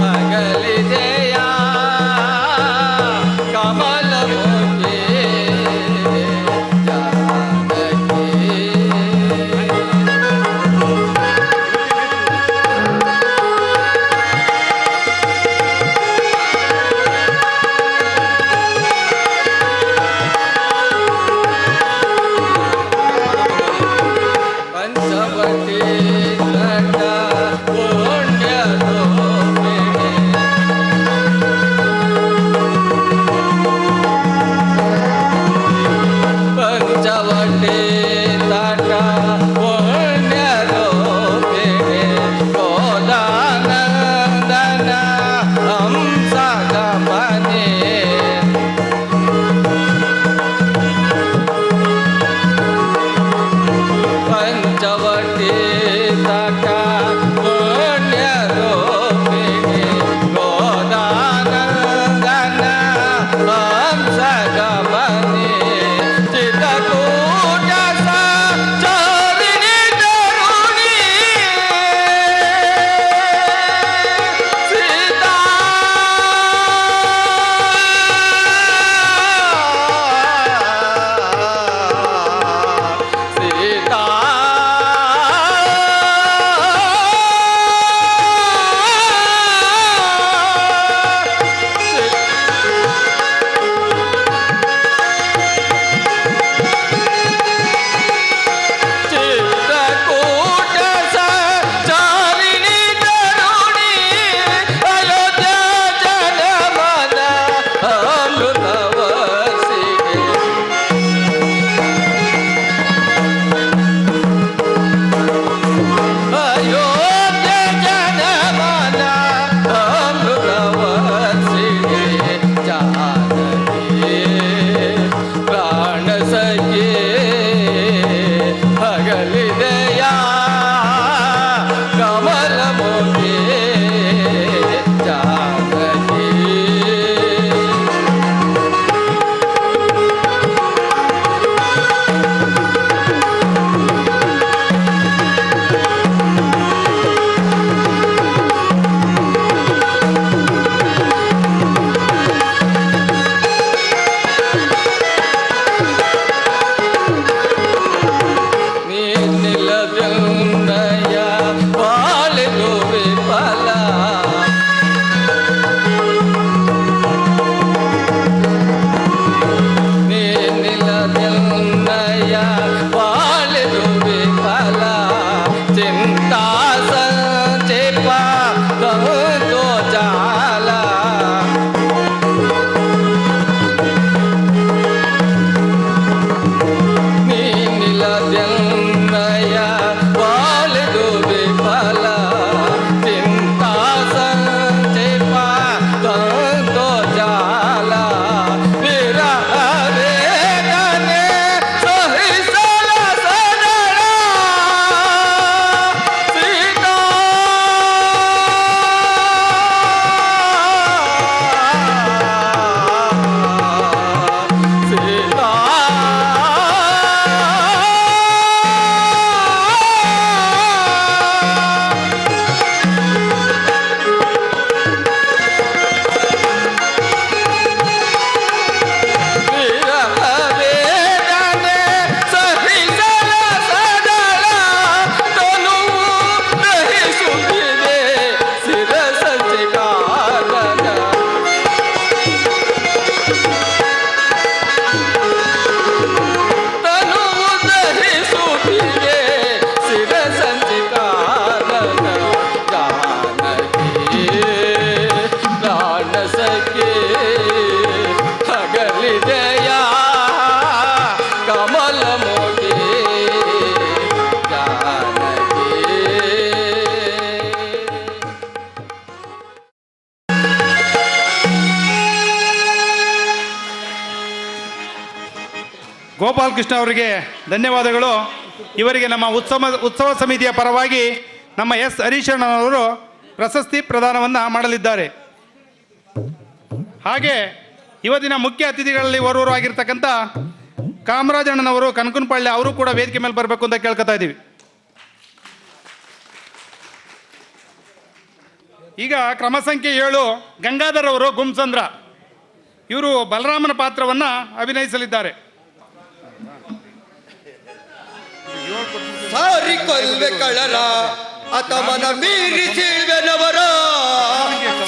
Speaker 9: ಮಗಲಿ
Speaker 2: ಗೋಪಾಲಕೃಷ್ಣ ಅವರಿಗೆ ಧನ್ಯವಾದಗಳು. ಇವರಿಗೆ ನಮ್ಮ ಉತ್ಸವ ಸಮಿತಿಯ ಪರವಾಗಿ ನಮ್ಮ ಎಸ್ ಹರೀಶಣ್ಣನವರು ಪ್ರಶಸ್ತಿ ಪ್ರದಾನವನ್ನು ಮಾಡಲಿದ್ದಾರೆ. ಹಾಗೆ ಇವತ್ತಿನ ಮುಖ್ಯ ಅತಿಥಿಗಳಲ್ಲಿ ಓರ್ವರು ಆಗಿರ್ತಕ್ಕಂಥ ಕಾಮರಾಜಣ್ಣನವರು ಕನಕನಪಳ್ಳಿ ಅವರು ಕೂಡ ವೇದಿಕೆ ಮೇಲೆ ಬರಬೇಕು ಅಂತ ಕೇಳ್ಕೊತಾ ಇದ್ದೀವಿ. ಈಗ ಕ್ರಮ ಸಂಖ್ಯೆ 7 ಗಂಗಾಧರ್ ಅವರು ಗುಮ್ಸಂದ್ರ, ಇವರು ಬಲರಾಮನ ಪಾತ್ರವನ್ನು ಅಭಿನಯಿಸಲಿದ್ದಾರೆ.
Speaker 9: ಸಾರಿ ಕೊಲ್ವೆ ಕಳರ ಅತಮನ ಮೀರಿ ಸೀಳ್ವೆನವರ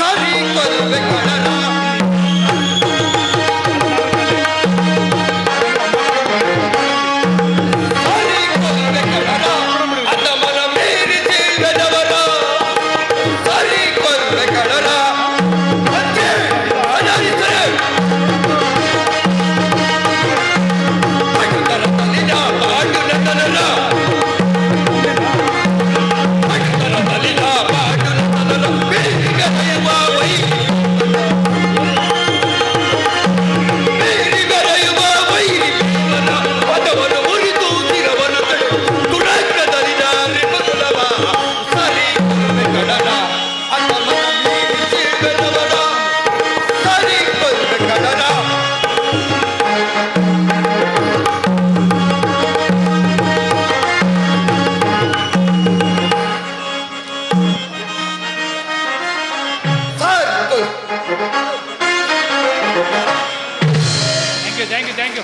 Speaker 9: ಸಾರಿ ಕೊಲ್ವೆ ಕಳರ
Speaker 2: ಥ್ಯಾಂಕ್ ಯು.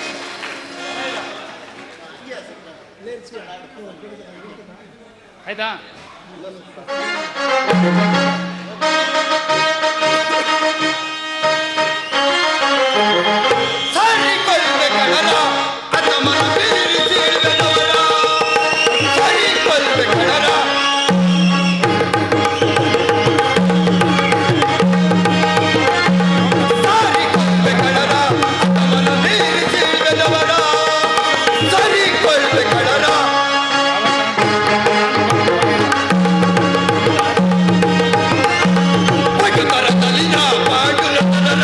Speaker 2: ಆಯ್ತಾ?
Speaker 9: ಸಾರಿ ಕೊಲ್ವೆ ಕಳರ ಅತಮನ ಮೀರಿ ಸೀಳ್ವೆನವರ ಸಾರಿ ಕೊಲ್ವೆ ಕಳರ ಸಾರಿ ಕೊಲ್ವೆ ಕಳರ ಅತಮನ ಮೀರಿ ಸೀಳ್ವೆನವರ ಸಾರಿ ಕೊಲ್ವೆ ಕಳರ ಪಟುಕರ ತಲಿನ ಪಾಟುಲ ತನರ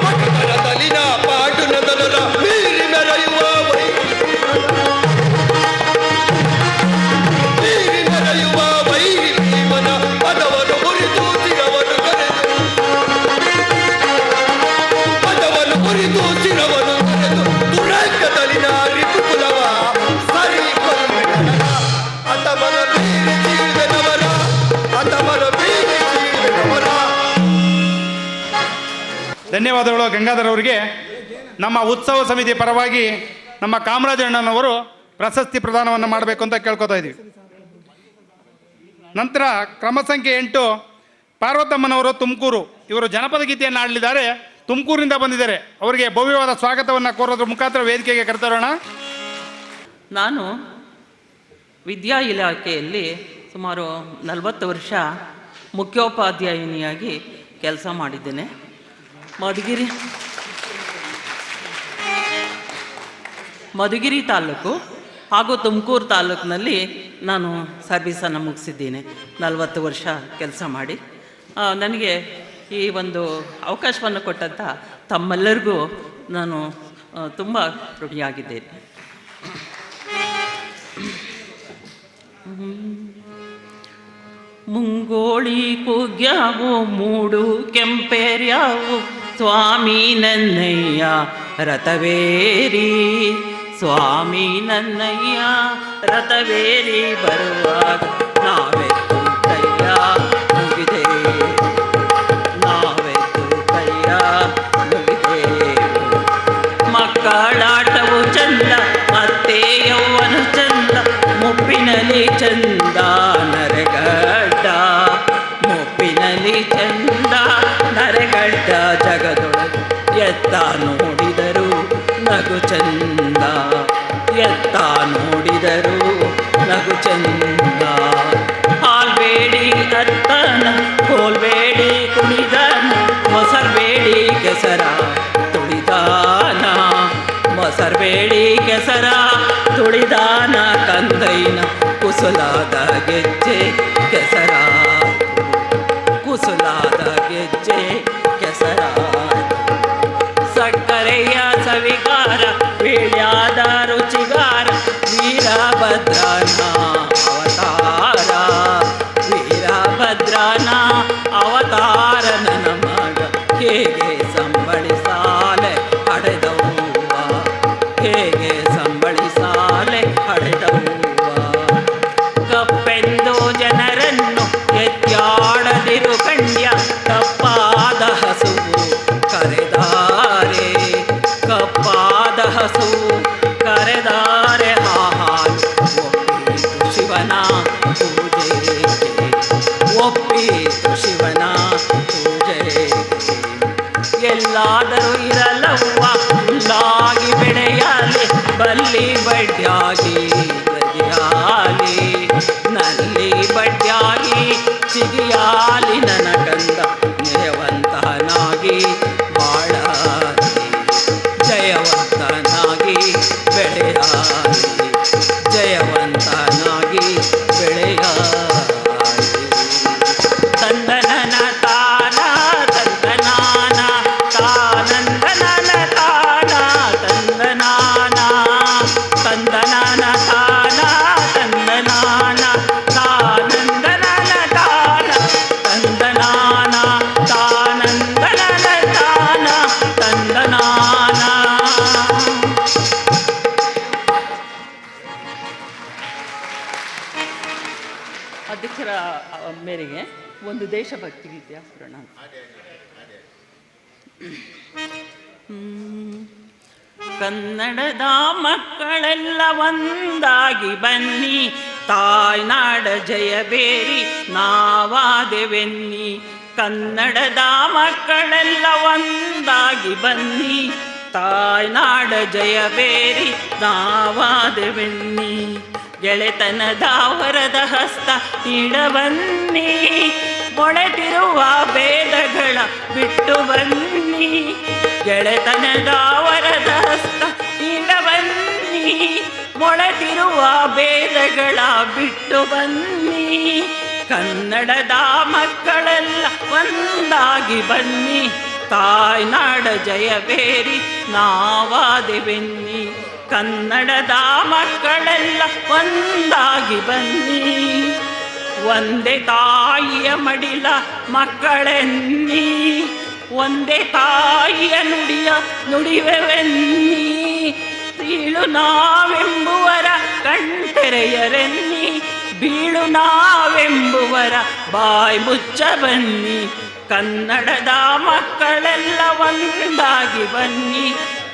Speaker 9: ಪಟುಕರ ತಲಿನ ಪಾಟುಲ ತನರ ಮೀರಿ ಮೆರೆಯುವ ವೈ ಮೀರಿ ಮೆರೆಯುವ ವೈರಿ ಭೀಮನ ಪದವನ್ನು ಮುರಿದು ಚಿರವನ್ನು ಕರೆದು ಪದವನ್ನು ಮುರಿದು ಚಿರವನ್ನು ಕರೆದು ದುರಂಗದಲ್ಲಿನ ರಿಪುಕುಲವ ಸರಿ ಕೊಲ್ವೆ ಕಳರ ಅತಮನ ಮೀರಿ ಚೀಳ್ವೆನವರ ಅತಮನ ಮೀರಿ ಚೀಳ್ವೆನವರ.
Speaker 2: ಧನ್ಯವಾದಗಳು ಗಂಗಾಧರ್ ಅವರಿಗೆ. ನಮ್ಮ ಉತ್ಸವ ಸಮಿತಿ ಪರವಾಗಿ ನಮ್ಮ ಕಾಮರಾಜಣ್ಣನವರು ಪ್ರಶಸ್ತಿ ಪ್ರದಾನವನ್ನು ಮಾಡಬೇಕು ಅಂತ ಕೇಳ್ಕೊತಾ ಇದ್ದೀವಿ. ನಂತರ ಕ್ರಮ ಸಂಖ್ಯೆ 8 ಪಾರ್ವತಮ್ಮನವರು ತುಮಕೂರು, ಇವರು ಜನಪದ ಗೀತೆಯನ್ನು ಆಡಲಿದ್ದಾರೆ. ತುಮಕೂರಿನಿಂದ ಬಂದಿದ್ದಾರೆ. ಅವರಿಗೆ ಭವ್ಯವಾದ ಸ್ವಾಗತವನ್ನು ಕೋರೋದ್ರ ಮುಖಾಂತರ ವೇದಿಕೆಗೆ ಕರೆತರೋಣ.
Speaker 10: ನಾನು ವಿದ್ಯಾ ಇಲಾಖೆಯಲ್ಲಿ ಸುಮಾರು 40 ವರ್ಷ ಮುಖ್ಯೋಪಾಧ್ಯಾಯಿನಿಯಾಗಿ ಕೆಲಸ ಮಾಡಿದ್ದೇನೆ. ಮಧುಗಿರಿ ತಾಲೂಕು ಹಾಗೂ ತುಮಕೂರು ತಾಲೂಕಿನಲ್ಲಿ ನಾನು ಸರ್ವಿಸನ್ನು ಮುಗಿಸಿದ್ದೀನಿ. 40 ವರ್ಷ ಕೆಲಸ ಮಾಡಿ ನನಗೆ ಈ ಒಂದು ಅವಕಾಶವನ್ನು ಕೊಟ್ಟಂಥ ತಮ್ಮೆಲ್ಲರಿಗೂ ನಾನು ತುಂಬ ಋಣಿಯಾಗಿದ್ದೇನೆ. ಮುಂಗೋಳಿ ಕುಗ್ಯಾವು ಮೂಡು ಕೆಂಪೇರ್ಯಾವು ಸ್ವಾಮಿ ನನ್ನಯ್ಯ ರಥವೇರಿ ಸ್ವಾಮಿ ನನ್ನಯ್ಯ ರಥವೇರಿ ಬರುವಾಗ ನಾವೆತ್ತು ಕೈಯ ಮುಗಿದೆ ನಾವೆತ್ತು ಕೈಯ ಮುಗಿದೆ. ಮಕ್ಕಳಾಟವು ಚಂದ ಮತ್ತೆ ಯೌವನ ಚಂದ ಮುಪ್ಪಿನಲ್ಲಿ ಚಂದ ನರೆಗಡ್ಡ ಮುಪ್ಪಿನಲ್ಲಿ ಚಂದ ನರೆಗಡ್ಡ ಜಗದೊಳಗೆ ಎತ್ತ ನೋಡಿದರು ನಗು ಚಂದ ಎತ್ತ ನೋಡಿದರು ನಗು ಚಂದ. ಹಾಲ್ಬೇಡಿ ಅತ್ತನ ಹೋಲ್ಬೇಡಿ ಕುಣಿದನ ಮೊಸರ್ಬೇಡಿ ಕೆಸರ ತುಳಿದಾನ ಮೊಸರ್ಬೇಡಿ ಕೆಸರ ತುಳಿದಾನ ಕಂದೈನ ಕುಸುಲಾದ ಗೆಜ್ಜೆ ಕೆಸರ ಕುಸುಲಾದ ಗೆಜ್ಜೆ ಕೆಸರ ಸಕ್ಕರೆಯ ಎಲ್ಲಾದರೂ ಇರಲವ್ವ ಹುಲ್ಲಾಗಿ ಬೆಳೆಯಲಿ ಬಲ್ಲಿ ಬಡ್ಯಾಗಿ ಬದಿಯಾಲಿ ನಲ್ಲಿ ಬಡ್ಯಾಗಿ ಚಿಗಿಯಾಲಿ ನನ್ನ ಕಂದ ಜಯವಂತನಾಗಿ ಬಾಳಾಲಿ ಜಯವಂತನಾಗಿ ಬೆಳೆಯಾಲಿ ಜಯವಂತನಾಗಿ ಬೆಳೆಯಾಲಿ ತಂದನನ ತಾನ ತಂದನಾನ ತಾನಂದನನ ತಾನ ತಂದನಾನ ತಂದನನ ತಾನ ತಂದನಾನ ತಾನಂದನನ ತಾನ ತಂದನಾನ ತಾನಂದನನ ತಾನ ತಂದನಾನ. ಅಧ್ಯಕ್ಷರ ಮೇರೆಗೆ ಒಂದು ದೇಶಭಕ್ತಿ ಗೀತೆ ಹಾಕೋಣ. ಕನ್ನಡದ ಮಕ್ಕಳೆಲ್ಲ ಒಂದಾಗಿ ಬನ್ನಿ ತಾಯ್ನಾಡ ಜಯಬೇರಿ ನಾವಾದೆವೆನ್ನಿ. ಕನ್ನಡದ ಮಕ್ಕಳೆಲ್ಲ ಒಂದಾಗಿ ಬನ್ನಿ ತಾಯ್ನಾಡ ಜಯಬೇರಿ ನಾವಾದೆವೆನ್ನಿ. ಗೆಳೆತನದ ವರದ ಹಸ್ತ ನೀಡಬನ್ನಿ ಮೊಳೆತಿರುವ ಭೇದಗಳ ಬಿಟ್ಟು ಬನ್ನಿ. ಗೆಳೆತನದ ವರದ ಹಸ್ತ ನೀಡಬನ್ನಿ ಮೊಳೆತಿರುವ ಭೇದಗಳ ಬಿಟ್ಟು ಬನ್ನಿ. ಕನ್ನಡದ ಮಕ್ಕಳೆಲ್ಲ ಒಂದಾಗಿ ಬನ್ನಿ ತಾಯ್ನಾಡ ಜಯಬೇರಿ ನಾವಾದೆವೆನ್ನಿ. ಕನ್ನಡದ ಮಕ್ಕಳೆಲ್ಲ ಒಂದಾಗಿ ಬನ್ನಿ ಒಂದೇ ತಾಯಿಯ ಮಡಿಲ ಮಕ್ಕಳೆನ್ನಿ ಒಂದೇ ತಾಯಿಯ ನುಡಿಯ ನುಡಿವೆವೆನ್ನಿ. ಬೀಳು ನಾವೆಂಬುವರ ಕಣ್ತೆರೆಯರೆನ್ನಿ ಬೀಳು ನಾವೆಂಬುವರ ಬಾಯಿ ಮುಚ್ಚ ಬನ್ನಿ. ಕನ್ನಡದ ಮಕ್ಕಳೆಲ್ಲ ಒಂದಾಗಿ ಬನ್ನಿ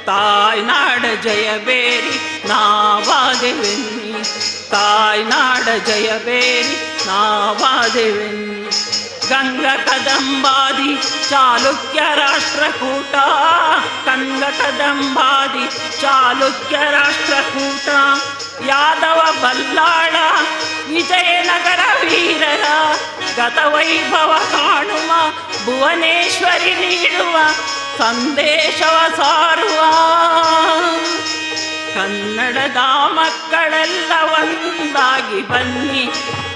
Speaker 10: ತಾಯ್ನಾಡ ಜಯಬೇರಿ ನಾವಾದೆವೆನ್ನಿ. ತಾಯ್ನಾಡ ಜಯಬೇರಿ ನಾವಾದೆವೆನ್ನಿ. ಗಂಗ ಕದಂಬಾದಿ ಚಾಲುಕ್ಯ ರಾಷ್ಟ್ರಕೂಟ ಗಂಗ ಕದಂಬಾದಿ ಚಾಲುಕ್ಯ ರಾಷ್ಟ್ರಕೂಟ ಯಾದವ ಬಲ್ಲಾಳ ವಿಜಯನಗರ ವೀರರ ಗತವೈಭವ ಕಾಣುವ ಭುವನೇಶ್ವರಿ ನೀಡುವ ಸಂದೇಶವ ಸಾರುವ. ಕನ್ನಡದ ಮಕ್ಕಳೆಲ್ಲ ಒಂದಾಗಿ ಬನ್ನಿ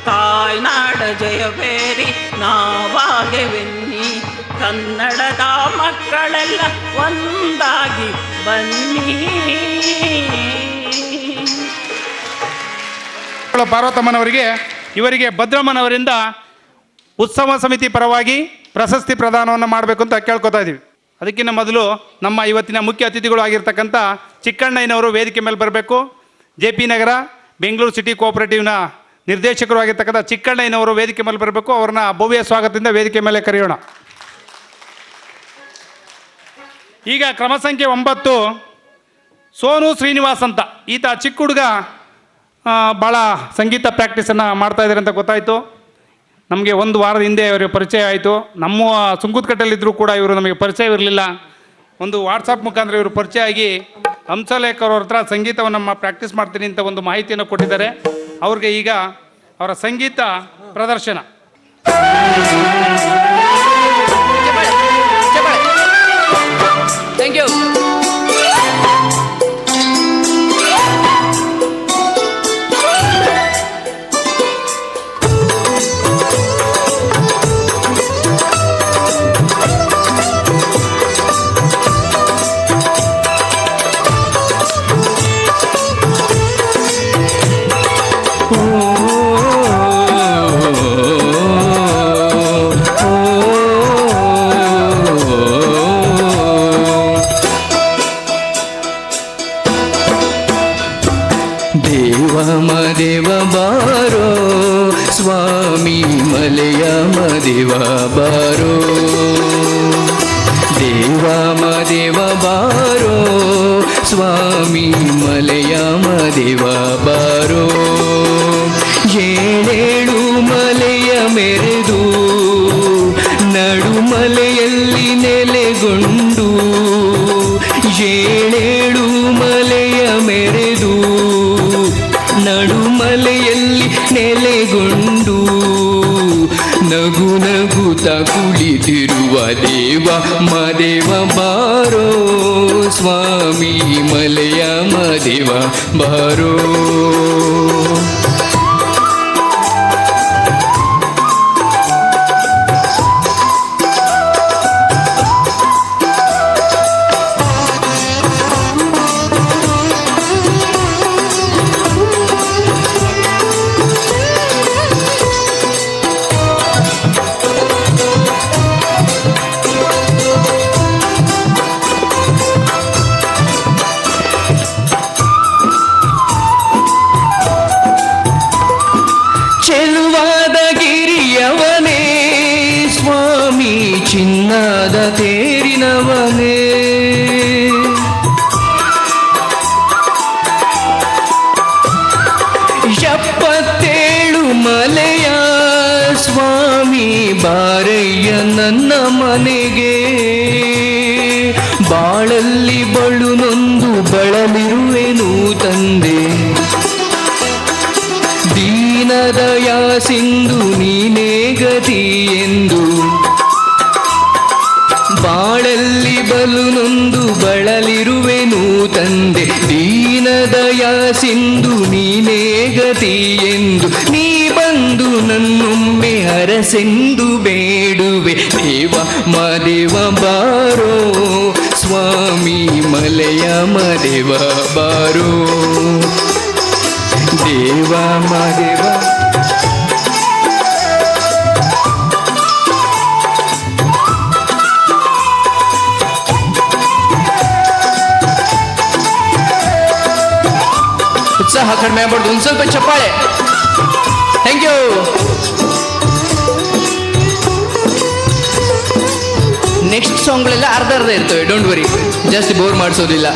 Speaker 10: ತಾಯ್ನಾಡ ಜಯಬೇರಿ ನಾವಾಗೆವೆನ್ನಿ. ಕನ್ನಡದ ಮಕ್ಕಳೆಲ್ಲ ಒಂದಾಗಿ ಬನ್ನಿ.
Speaker 2: ಪಾರ್ವತಮ್ಮನವರಿಗೆ ಇವರಿಗೆ ಭದ್ರಮ್ಮನವರಿಂದ ಉತ್ಸವ ಸಮಿತಿ ಪರವಾಗಿ ಪ್ರಶಸ್ತಿ ಪ್ರದಾನವನ್ನು ಮಾಡಬೇಕು ಅಂತ ಕೇಳ್ಕೊತಾ ಇದ್ದೀವಿ. ಅದಕ್ಕಿಂತ ಮೊದಲು ನಮ್ಮ ಇವತ್ತಿನ ಮುಖ್ಯ ಅತಿಥಿಗಳು ಆಗಿರ್ತಕ್ಕಂಥ ಚಿಕ್ಕಣ್ಣಯ್ಯನವರು ವೇದಿಕೆ ಮೇಲೆ ಬರಬೇಕು. JP ನಗರ ಬೆಂಗಳೂರು ಸಿಟಿ ಕೋಆಪರೇಟಿವ್ನ ನಿರ್ದೇಶಕರು ಆಗಿರ್ತಕ್ಕಂಥ ಚಿಕ್ಕಣ್ಣಯ್ಯನವರು ವೇದಿಕೆ ಮೇಲೆ ಬರಬೇಕು. ಅವ್ರನ್ನ ಭವ್ಯ ಸ್ವಾಗತದಿಂದ ವೇದಿಕೆ ಮೇಲೆ ಕರೆಯೋಣ. ಈಗ ಕ್ರಮ ಸಂಖ್ಯೆ 9 ಸೋನು ಶ್ರೀನಿವಾಸ್ ಅಂತ. ಈತ ಚಿಕ್ಕ ಹುಡುಗ, ಭಾಳ ಸಂಗೀತ ಪ್ರಾಕ್ಟೀಸನ್ನು ಮಾಡ್ತಾ ಇದ್ದಾರೆ ಅಂತ ಗೊತ್ತಾಯಿತು. ನಮಗೆ ಒಂದು ವಾರದ ಹಿಂದೆ ಇವರು ಪರಿಚಯ ಆಯಿತು. ನಮ್ಮ ಸುಂಕುತ್ಕಟ್ಟೆಯಲ್ಲಿದ್ದರೂ ಕೂಡ ಇವರು ನಮಗೆ ಪರಿಚಯವಿರಲಿಲ್ಲ. ಒಂದು ವಾಟ್ಸಪ್ ಮುಖಾಂತರ ಇವರು ಪರಿಚಯ ಆಗಿ ಹಂಸಲೇಖ ಅವ್ರ ಹತ್ರ ಸಂಗೀತವನ್ನು ಪ್ರಾಕ್ಟೀಸ್ ಮಾಡ್ತೀನಿ ಅಂತ ಒಂದು ಮಾಹಿತಿಯನ್ನು ಕೊಟ್ಟಿದ್ದಾರೆ. ಅವ್ರಿಗೆ ಈಗ ಅವರ ಸಂಗೀತ ಪ್ರದರ್ಶನ.
Speaker 7: Thank you.
Speaker 9: ದೇವ ಬಾರೋ ಸ್ವಾಮಿ ಮಲೆಯ ಮದೇವ ಬಾರೋ ದೇವ ಬಾರೋ ಸ್ವಾಮಿ ಮಲೆಯ ಮದೇವ ಬಾರೋ ಏಳೇಳು ಮಲೆಯ ಮೆರೆದು ನಡುಮಲೆಯಲ್ಲಿ ನೆಲೆಗೊಂಡು ನಗು ನಗುತ ಕುಳಿತಿರುವ ದೇವ ಮಾದೇವ ಬಾರೋ ಸ್ವಾಮಿ ಮಲೆಯ ಮಾದೇವ ಬಾರೋ. ಚೆಲುವಾದ ಗಿರಿಯವನೇ ಸ್ವಾಮಿ ಚಿನ್ನದ ತೇರಿನವನೇ, 77 ಮಲೆಯ ಸ್ವಾಮಿ ಬಾರಯ್ಯ ನನ್ನ ಮನೆಗೆ. ಬಾಳಲ್ಲಿ ಬಳು ನೊಂದು ಬಳಲಿರುವೆನು ತಂದೆ, ದೀನದಯ ಸಿಂಧು ನೀನೇ ಗತಿ ಎಂದು. ಬಾಳಲ್ಲಿ ಬಲು ನೊಂದು ಬಳಲಿರುವೆನು ತಂದೆ, ದೀನದಯ ಸಿಂಧು ನೀನೇ ಗತಿ ಎಂದು. ನೀ ಬಂದು ನನ್ನೊಮ್ಮೆ ಹರಸೆಂದು ಬೇಡುವೆ ದೇವ ಮಾದೇವ ಬಾರೋ ಸ್ವಾಮಿ ಮಲೆಯ ಮಾದೇವ ಬಾರೋ ದೇವ ಮಾದೇವ. ಉತ್ಸಾಹ ಕಡಿಮೆ ಆಗ್ಬಾರ್ದು, ಒಂದು ಸ್ವಲ್ಪ ಚಪ್ಪಾಳೆ. Thank you. ನೆಕ್ಸ್ಟ್ ಸಾಂಗ್ಗಳೆಲ್ಲ ಅರ್ಧ ಇರ್ತವೆ, ಡೋಂಟ್ ವರಿ, ಜಾಸ್ತಿ ಬೋರ್ ಮಾಡಿಸೋದಿಲ್ಲ.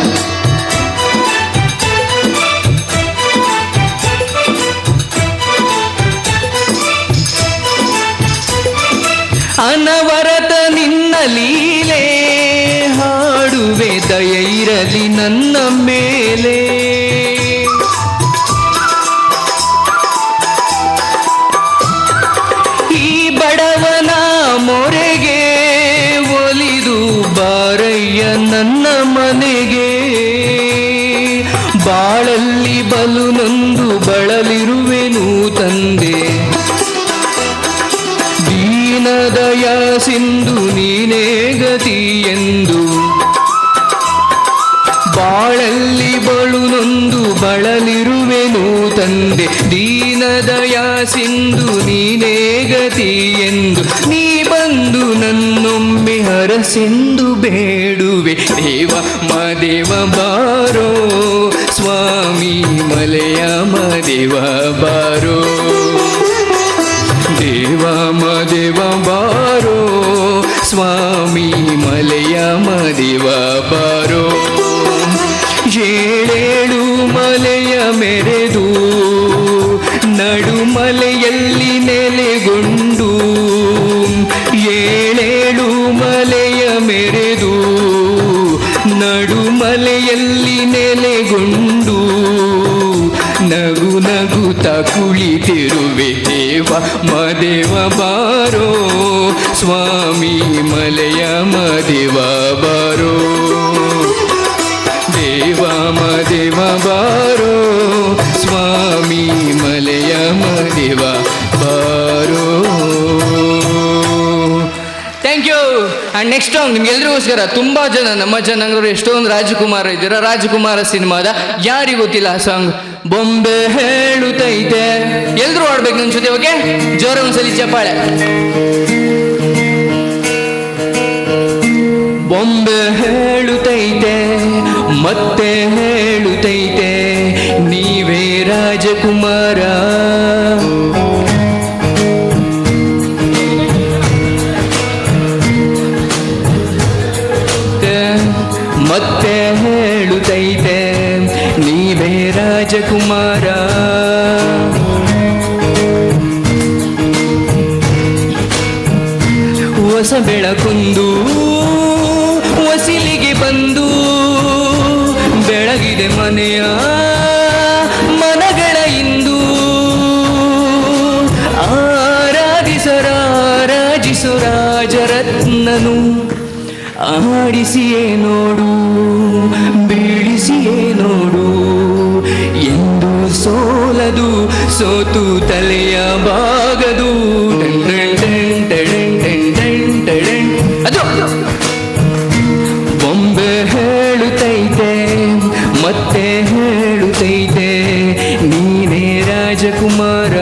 Speaker 9: ಅನವರತ ನಿನ್ನ ಲೀಲೆ ಹಾಡುವೆ, ದಯ ಇರಲಿ ನನ್ನ ಮೇಲೆ. ಈ ಬಡವನ ಮೊರೆಗೆ ಒಲಿದು ಬಾರಯ್ಯ ನನ್ನ ಮನೆಗೆ. ಬಾಳಲ್ಲಿ ಬಲು ನೊಂದು ಬಳಲಿರುವೆನು ತಂದೆ, ದೀನದಯ ಸಿಂಧು ನೀನೇ ಗತಿ ಎಂದು. ಬಾಳಲ್ಲಿ ಬಳು ನೊಂದು ಬಳಲಿರುವೆನು ತಂದೆ, ದೀನದಯ ಸಿಂಧು ನೀನೇ ಗತಿ ಎಂದು. ನೀ ಬಂದು ನನ್ನೊಮ್ಮೆ ಹರಸೆಂದು ಬೇಡುವೆ ದೇವ ಮಾದೇವ ಬಾರೋ ಸ್ವಾಮಿ ಮಲೆಯ ಮಾದೇವ ಬಾರೋ ದೇವ ಮಾದೇವ ಬಾರೋ ಸ್ವಾಮಿ ಮಲೆಯ ಮಾದೇವ ಬಾರೋ. 7 ಮಲೆಯ ಮೆರೆದು ನಡುಮಲೆಯಲ್ಲಿ ನೆಲೆಗೊಂಡು, 7 ಮಲೆಯ ಮೆರೆದು ನಡುಮಲೆಯಲ್ಲಿ ನೆಲೆಗೊಂಡು, ನಗು ನಗುತ ಕುಳಿತಿರುವೆ ದೇವ ಮಾದೇವ ಬಾರೋ ಸ್ವಾಮಿ ಮಲೆಯ ಮಾದೇವ ಬಾರೋ ದೇವ ಮಾದೇವ ಬಾರೋ ಸ್ವಾಮಿ ಮಲೆಯ ಮಾದೇವ ಬಾರೋ. Thank you. And next song ನಿಮ್ಗೆಲ್ರಿಗೋಸ್ಕರ ತುಂಬ ಜನ ನಮ್ಮ ಜನಾಂಗದವರು ಎಷ್ಟೊಂದು ರಾಜಕುಮಾರ ಇದ್ದೀರಾ, ರಾಜಕುಮಾರ ಸಿನಿಮಾದ ಯಾರಿಗೂ ಗೊತ್ತಿಲ್ಲ ಆ ಸಾಂಗ್, ಬೊಂಬೆ ಹೇಳುತ್ತೈತೆ. ಎಲ್ರು ಆಡ್ಬೇಕು ನನ್ನ ಜೊತೆ, ಓಕೆ? ಜೋರ ಒಂದ್ಸಲಿ ಚಪ್ಪಾಳೆ. ಬೊಂಬೆ ಹೇಳುತ್ತೈತೆ ಮತ್ತೆ ಹೇಳುತ್ತೈತೆ, ನೀವೇ ರಾಜಕುಮಾರ. ಮತ್ತೆ ಹೇಳುತ್ತೈತೆ ನೀವೇ ರಾಜಕುಮಾರ. ಹೊಸ ಬೆಳಕೊಂದು ಹೊಸಿಲಿಗೆ ಬಂದು ಬೆಳಗಿದೆ ಮನೆಯ ಮನಗಳ ಇಂದು. ಆರಾಧಿಸರಾರಾಧಿಸೋ ಎನಿಸು ರಾಜರತ್ನನು ಆಡಿಸಿಯೇ ನೋಡು ಬೀಳಿಸಿಯೇ ನೋಡು ಎಂದು ಸೋಲದು ಸೋತು ತಲೆಯ ಬಾಗದು ಅದು ಬೊಂಬೆ ಹೇಳುತ್ತೈತೆ ಮತ್ತೆ ಹೇಳುತ್ತೈತೆ ನೀನೇ ರಾಜಕುಮಾರ.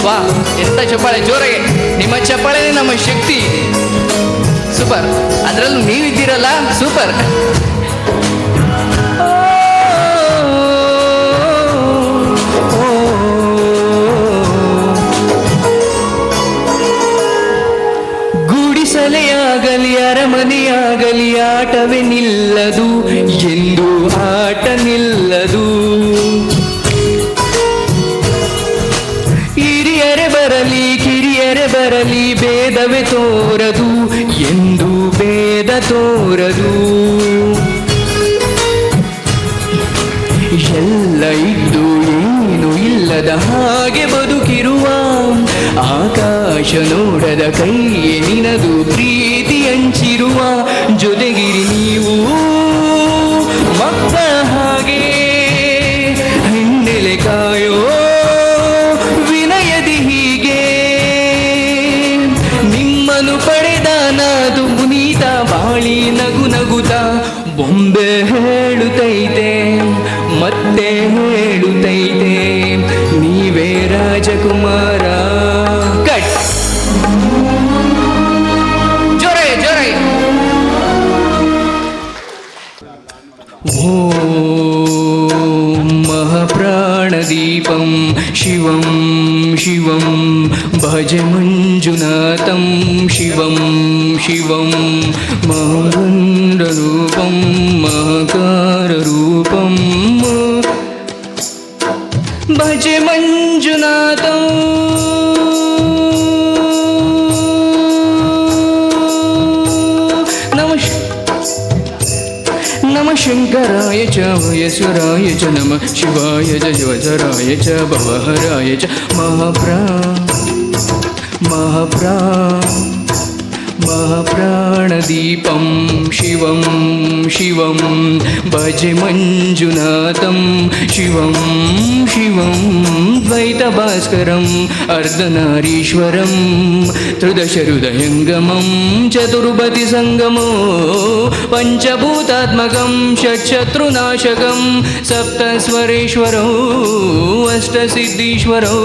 Speaker 9: ವಾ ಎಂತ ಚಪ್ಪಾಳೆ ಜೋರಾಗೆ, ನಿಮ್ಮ ಚಪ್ಪಾಳೆನೇ ನಮ್ಮ ಶಕ್ತಿ. ಸೂಪರ್, ಅದರಲ್ಲೂ ನೀವಿದ್ದೀರಲ್ಲ ಸೂಪರ್. ಗುಡಿಸಲೆಯಾಗಲಿ ಅರಮನೆಯಾಗಲಿ ಆಟವೇ ನಿಲ್ಲದು ಎಂದು ಆಟ ನಿಲ್ಲದು. ಹಿರಿಯರೆ ಬರಲಿ ಕಿರಿಯರೆ ಬರಲಿ ಭೇದವೇ ತೋರದು ಎಂದು ಭೇದ ತೋರದು. ಎಲ್ಲ ಇದ್ದು ಏನು ಇಲ್ಲದ ಹಾಗೆ ಬದುಕಿರುವ ಆಕಾಶ ನೋಡದ ಕೈಯೇ ನಿನದು ಪ್ರೀತಿ ಹಂಚಿರುವ ಜೊತೆಗಿರಿ ನೀವು ಮಕ್ಕಳ ಹಾಗೆ ಹೆಣ್ಣೆಲೆ ಕಾಯೋ ವಿನಯದಿ ಹೀಗೆ ನಿಮ್ಮನ್ನು ಪಡೆದ ನಾದು ಮುನೀತ ಬಾಳಿ ನಗು ನಗುತ್ತ ಬೊಂಬೆ ಹೇಳುತ್ತೈತೆ ಮತ್ತೆ ಹೇಳುತ್ತೈತೆ ನೀವೇ ರಾಜಕುಮಾರ. ಕಟ್ ಜೋರೈ ಜೋರೈ. ಓಂ ಮಹಾಪ್ರಾಣದೀಪಂ ಶಿವಂ ಶಿವಂ ಭಜ ಮಂಜುನಾಥಂ ಶಿವಂ ಶಿವಂ ಮಹಾಗಂಧರೂಪಂ ಮಹಾಕಾರರೂಪಂ ಭಜ ಮಂಜುನಾಥಂ. ನಮಃ ಶಂಕರಾಯ ಚ ಮಹೇಶ್ವರಾಯ ಚ ನಮಃ ಶಿವಾಯ ಚ ಶಿವಚರಾಯ ಚ ಭವಹರಾಯ ಚ ಮಹಾಪ್ರಾಣದೀಪಂ ಶಿವಂ ಶಿವಂ ಭಜ ಮಂಜುನಾಥಂ ಶಿವಂ ಶಿವಂ ದ್ವೈತ ಭಾಸ್ಕರಂ ಅರ್ಧನಾರೀಶ್ವರಂ ತ್ರಿದಶಹೃದಯಂಗಮಂ ಚತುರ್ಭತಿ ಸಂಗಮೋ ಪಂಚಭೂತಾತ್ಮಕಂ ಷಟ್ಶತ್ರುನಾಶಕಂ ಸಪ್ತಸ್ವರೇಶ್ವರೋ ಅಷ್ಟಸಿದ್ಧೀಶ್ವರೋ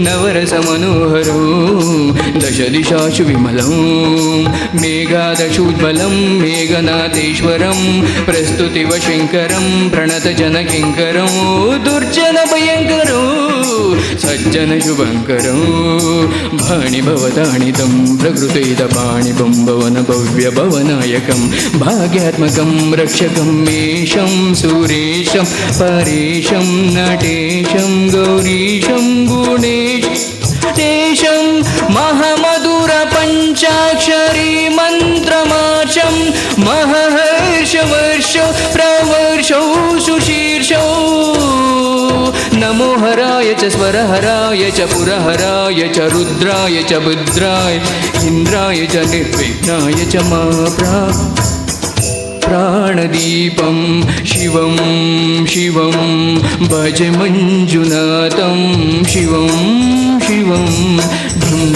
Speaker 9: ನವರಸಮನೋಹರೋ ದಶದಿಶಾಶು ವಿಮಲಂ ಮೇಘಾದಶೋಜ್ವಲಂ ಮೇಘನಾಥೇಶ್ವರಂ ಪ್ರಸ್ತುತಿವ ಶಂಕರಂ ಪ್ರಣತ ಜನಕಿಂಕರಂ ದುರ್ಜನ ಭಯಂಕರೋ ಸಜ್ಜನ ಶುಭಂಕರೋ ಭಾಣಿ ಭವದಾಣಿತಂ ಪ್ರಕೃತೇದ ಪಾಣಿ ಬಂಭವನ ಭವ್ಯ ಭವನಾಯಕಂ ಭಾಗ್ಯಾತ್ಮಕಂ ರಕ್ಷಕಂ ಮೇಷಂ ಸುರೇಶಂ ಪರೇಶಂ ನಟೇಶಂ ಗೌರೀಶಂ ಗುಣೇಶಂ ಮಹಾಮಧುರ ಪಂಚಾಕ್ಷರಿ ಮಂತ್ರಮಾರ್ಷಂ ಮಹರ್ಷ ಪ್ರವರ್ಷೌ ಸುಶೀರ್ಷೌ ನಮೋ ಹರಾಯ ಚ ಸ್ವರಹರಾಯ ಚ ಪುರಹರಾಯ ಚ ರುದ್ರಾಯ ಚ ಭದ್ರಾಯ ಇಂದ್ರಾಯ ಚ ನಿರ್ವಿಘ್ನಾಯ ಚ ಪ್ರಾಣದೀಪಂ ಶಿವಂ ಶಿವಂ ಭಜ ಮಂಜುನಾಥಂ ಶಿವಂ ಶಿವಂ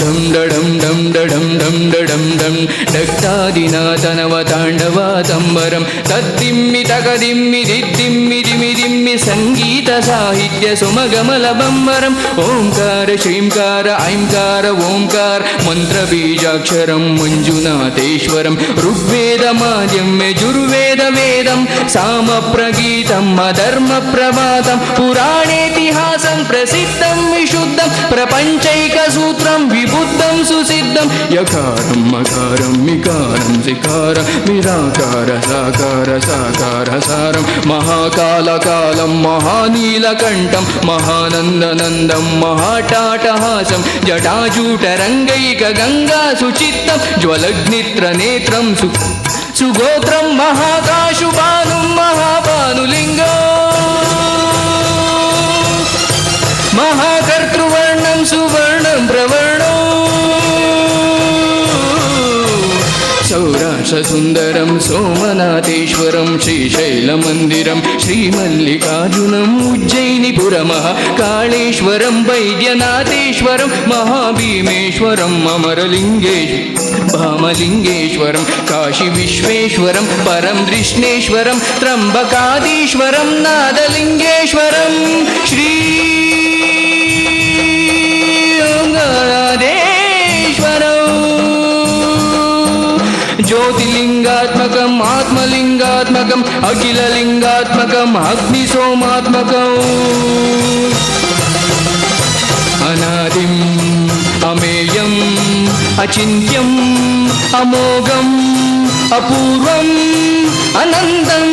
Speaker 9: ಢಂ ಢಂ ಡಡಂ ಢಂ ಡಡಂ ಢಂ ಡಡಂ ಢಂ ಡಕ್ತಾದಿನಾಥನವ ತಾಂಡವಾತಂಬರಂ ತದ್ದಿಮ್ಮಿ ತಗದಿಮ್ಮಿ ದಿದ್ದಿಮ್ಮಿ ದಿಮಿ ದಿಮ್ಮಿ ಸಂಗೀತ ಸಾಹಿತ್ಯ ಸುಮಗಮಲ ಬಂಬರಂ ಓಂಕಾರ ಶ್ರೀಂಕಾರ ಐಂಕಾರ ಓಂಕಾರ ಮಂತ್ರ ಬೀಜಾಕ್ಷರಂ ಮಂಜುನಾಥೇಶ್ವರಂ ಋಗ್ವೇದ ಮಾಧ್ಯಮ್ಯ ಜುರ್ವೇದ ವೇದಂ ಸಾಮ ಪ್ರಗೀತಂ ಅಧರ್ಮ ಪ್ರಭಾತಂ ಪುರಾಣೇತಿಹಾಸಂ ಪ್ರಸಿದ್ಧಂ ವಿಶುದ್ಧಂ ಪ್ರಪಂಚೈಕ ಸೂತ್ರಂ ವಿಬುದ್ಧಂ ಸುಸಿದ್ಧಂ ಯಕಾರಂ ಮಕಾರಂ ವಿಕಾರಂ ಸಿಕಾರಂ ನಿರಾಕಾರ ಸಾಕಾರ ಸಾಕಾರ ಸಾರಂ ಮಹಾಕಾಲ ಕಾಲಂ ಮಹಾನೀಲಕಂಠಂ ಮಹಾನಂದನಂದಂ ಮಹಾಟಾಟಹಾಸಂ ಜಟಾಜೂಟರಂಗೈಕ ಗಂಗಾ ಸುಚಿತ್ತಂ ಜ್ವಲಗ್ನಿತ್ರ ನೇತ್ರಂ ಸುಗೋತ್ರಂ ಮಹಾಕಾಶುಭಾನುಂ ಮಹಾಭಾನುಲಿಂಗೋ ಮಹಾಕ सुवर्णं प्रवर्णो सौराष्ट्रसुन्दरं सोमनाथेश्वरं श्रीशैलमन्दिरं श्रीमल्लिकार्जुनम् उज्जयिनीपुरमः काळेश्वरं वैद्यनाथेश्वरं महाभीमेश्वरम् भामलिङ्गेश्वरं काशीविश्वेश्वरं परं दृष्णेश्वरं त्र्यम्बकाधीश्वरं नादलिङ्गेश्वरं ज्योतिलिङ्गात्मकम् आत्मलिङ्गात्मकम् अखिललिङ्गात्मकम् अग्निसोमात्मकम् अनादिम् अमेयम् अचिन्त्यम् अमोघम् अपूर्वम् अनन्तम्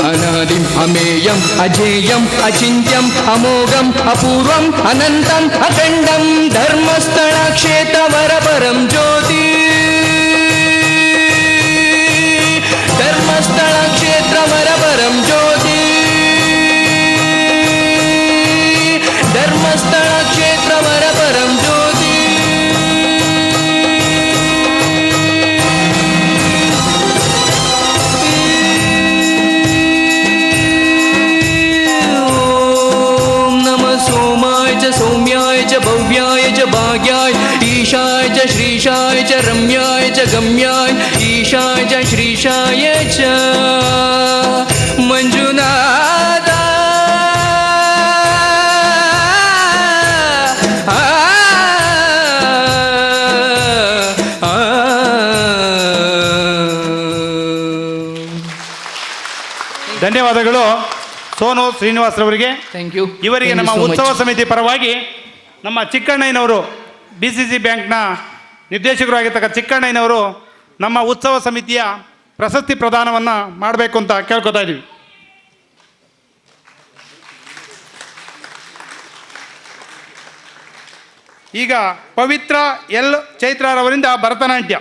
Speaker 9: अनादिम् अमेयम् अजेयम् अचिन्त्यम् अमोघम् अपूर्वम् अनन्तम् अखण्डम् धर्मस्थलक्षेत्रवरपरं ज्योति धर्मस्थलक्षेत्रवरपरं ज्योति धर्मस्थलक्षेत्रवरपरं ज्योति सौम्याय च भव्याय च भाग्याय ईशाय च श्रीशाय च रम्याय च गम्याय ईशाय च श्रीशाय च मंजुनाथ
Speaker 2: ಧನ್ಯವಾದಗಳು ಸೋನು ಶ್ರೀನಿವಾಸರವರಿಗೆ.
Speaker 9: Thank you.
Speaker 2: ಇವರಿಗೆ ನಮ್ಮ ಉತ್ಸವ ಸಮಿತಿ ಪರವಾಗಿ ನಮ್ಮ ಚಿಕ್ಕಣ್ಣಯ್ಯನವರು BCC ಬ್ಯಾಂಕ್ನ ನಿರ್ದೇಶಕರು ಆಗಿರ್ತಕ್ಕ ಚಿಕ್ಕಣ್ಣಯ್ಯನವರು ನಮ್ಮ ಉತ್ಸವ ಸಮಿತಿಯ ಪ್ರಶಸ್ತಿ ಪ್ರದಾನವನ್ನು ಮಾಡಬೇಕು ಅಂತ ಕೇಳ್ಕೊತಾ ಇದ್ದೀವಿ. ಈಗ ಪವಿತ್ರ ಎಲ್ ಚೈತ್ರರವರಿಂದ ಭರತನಾಟ್ಯ.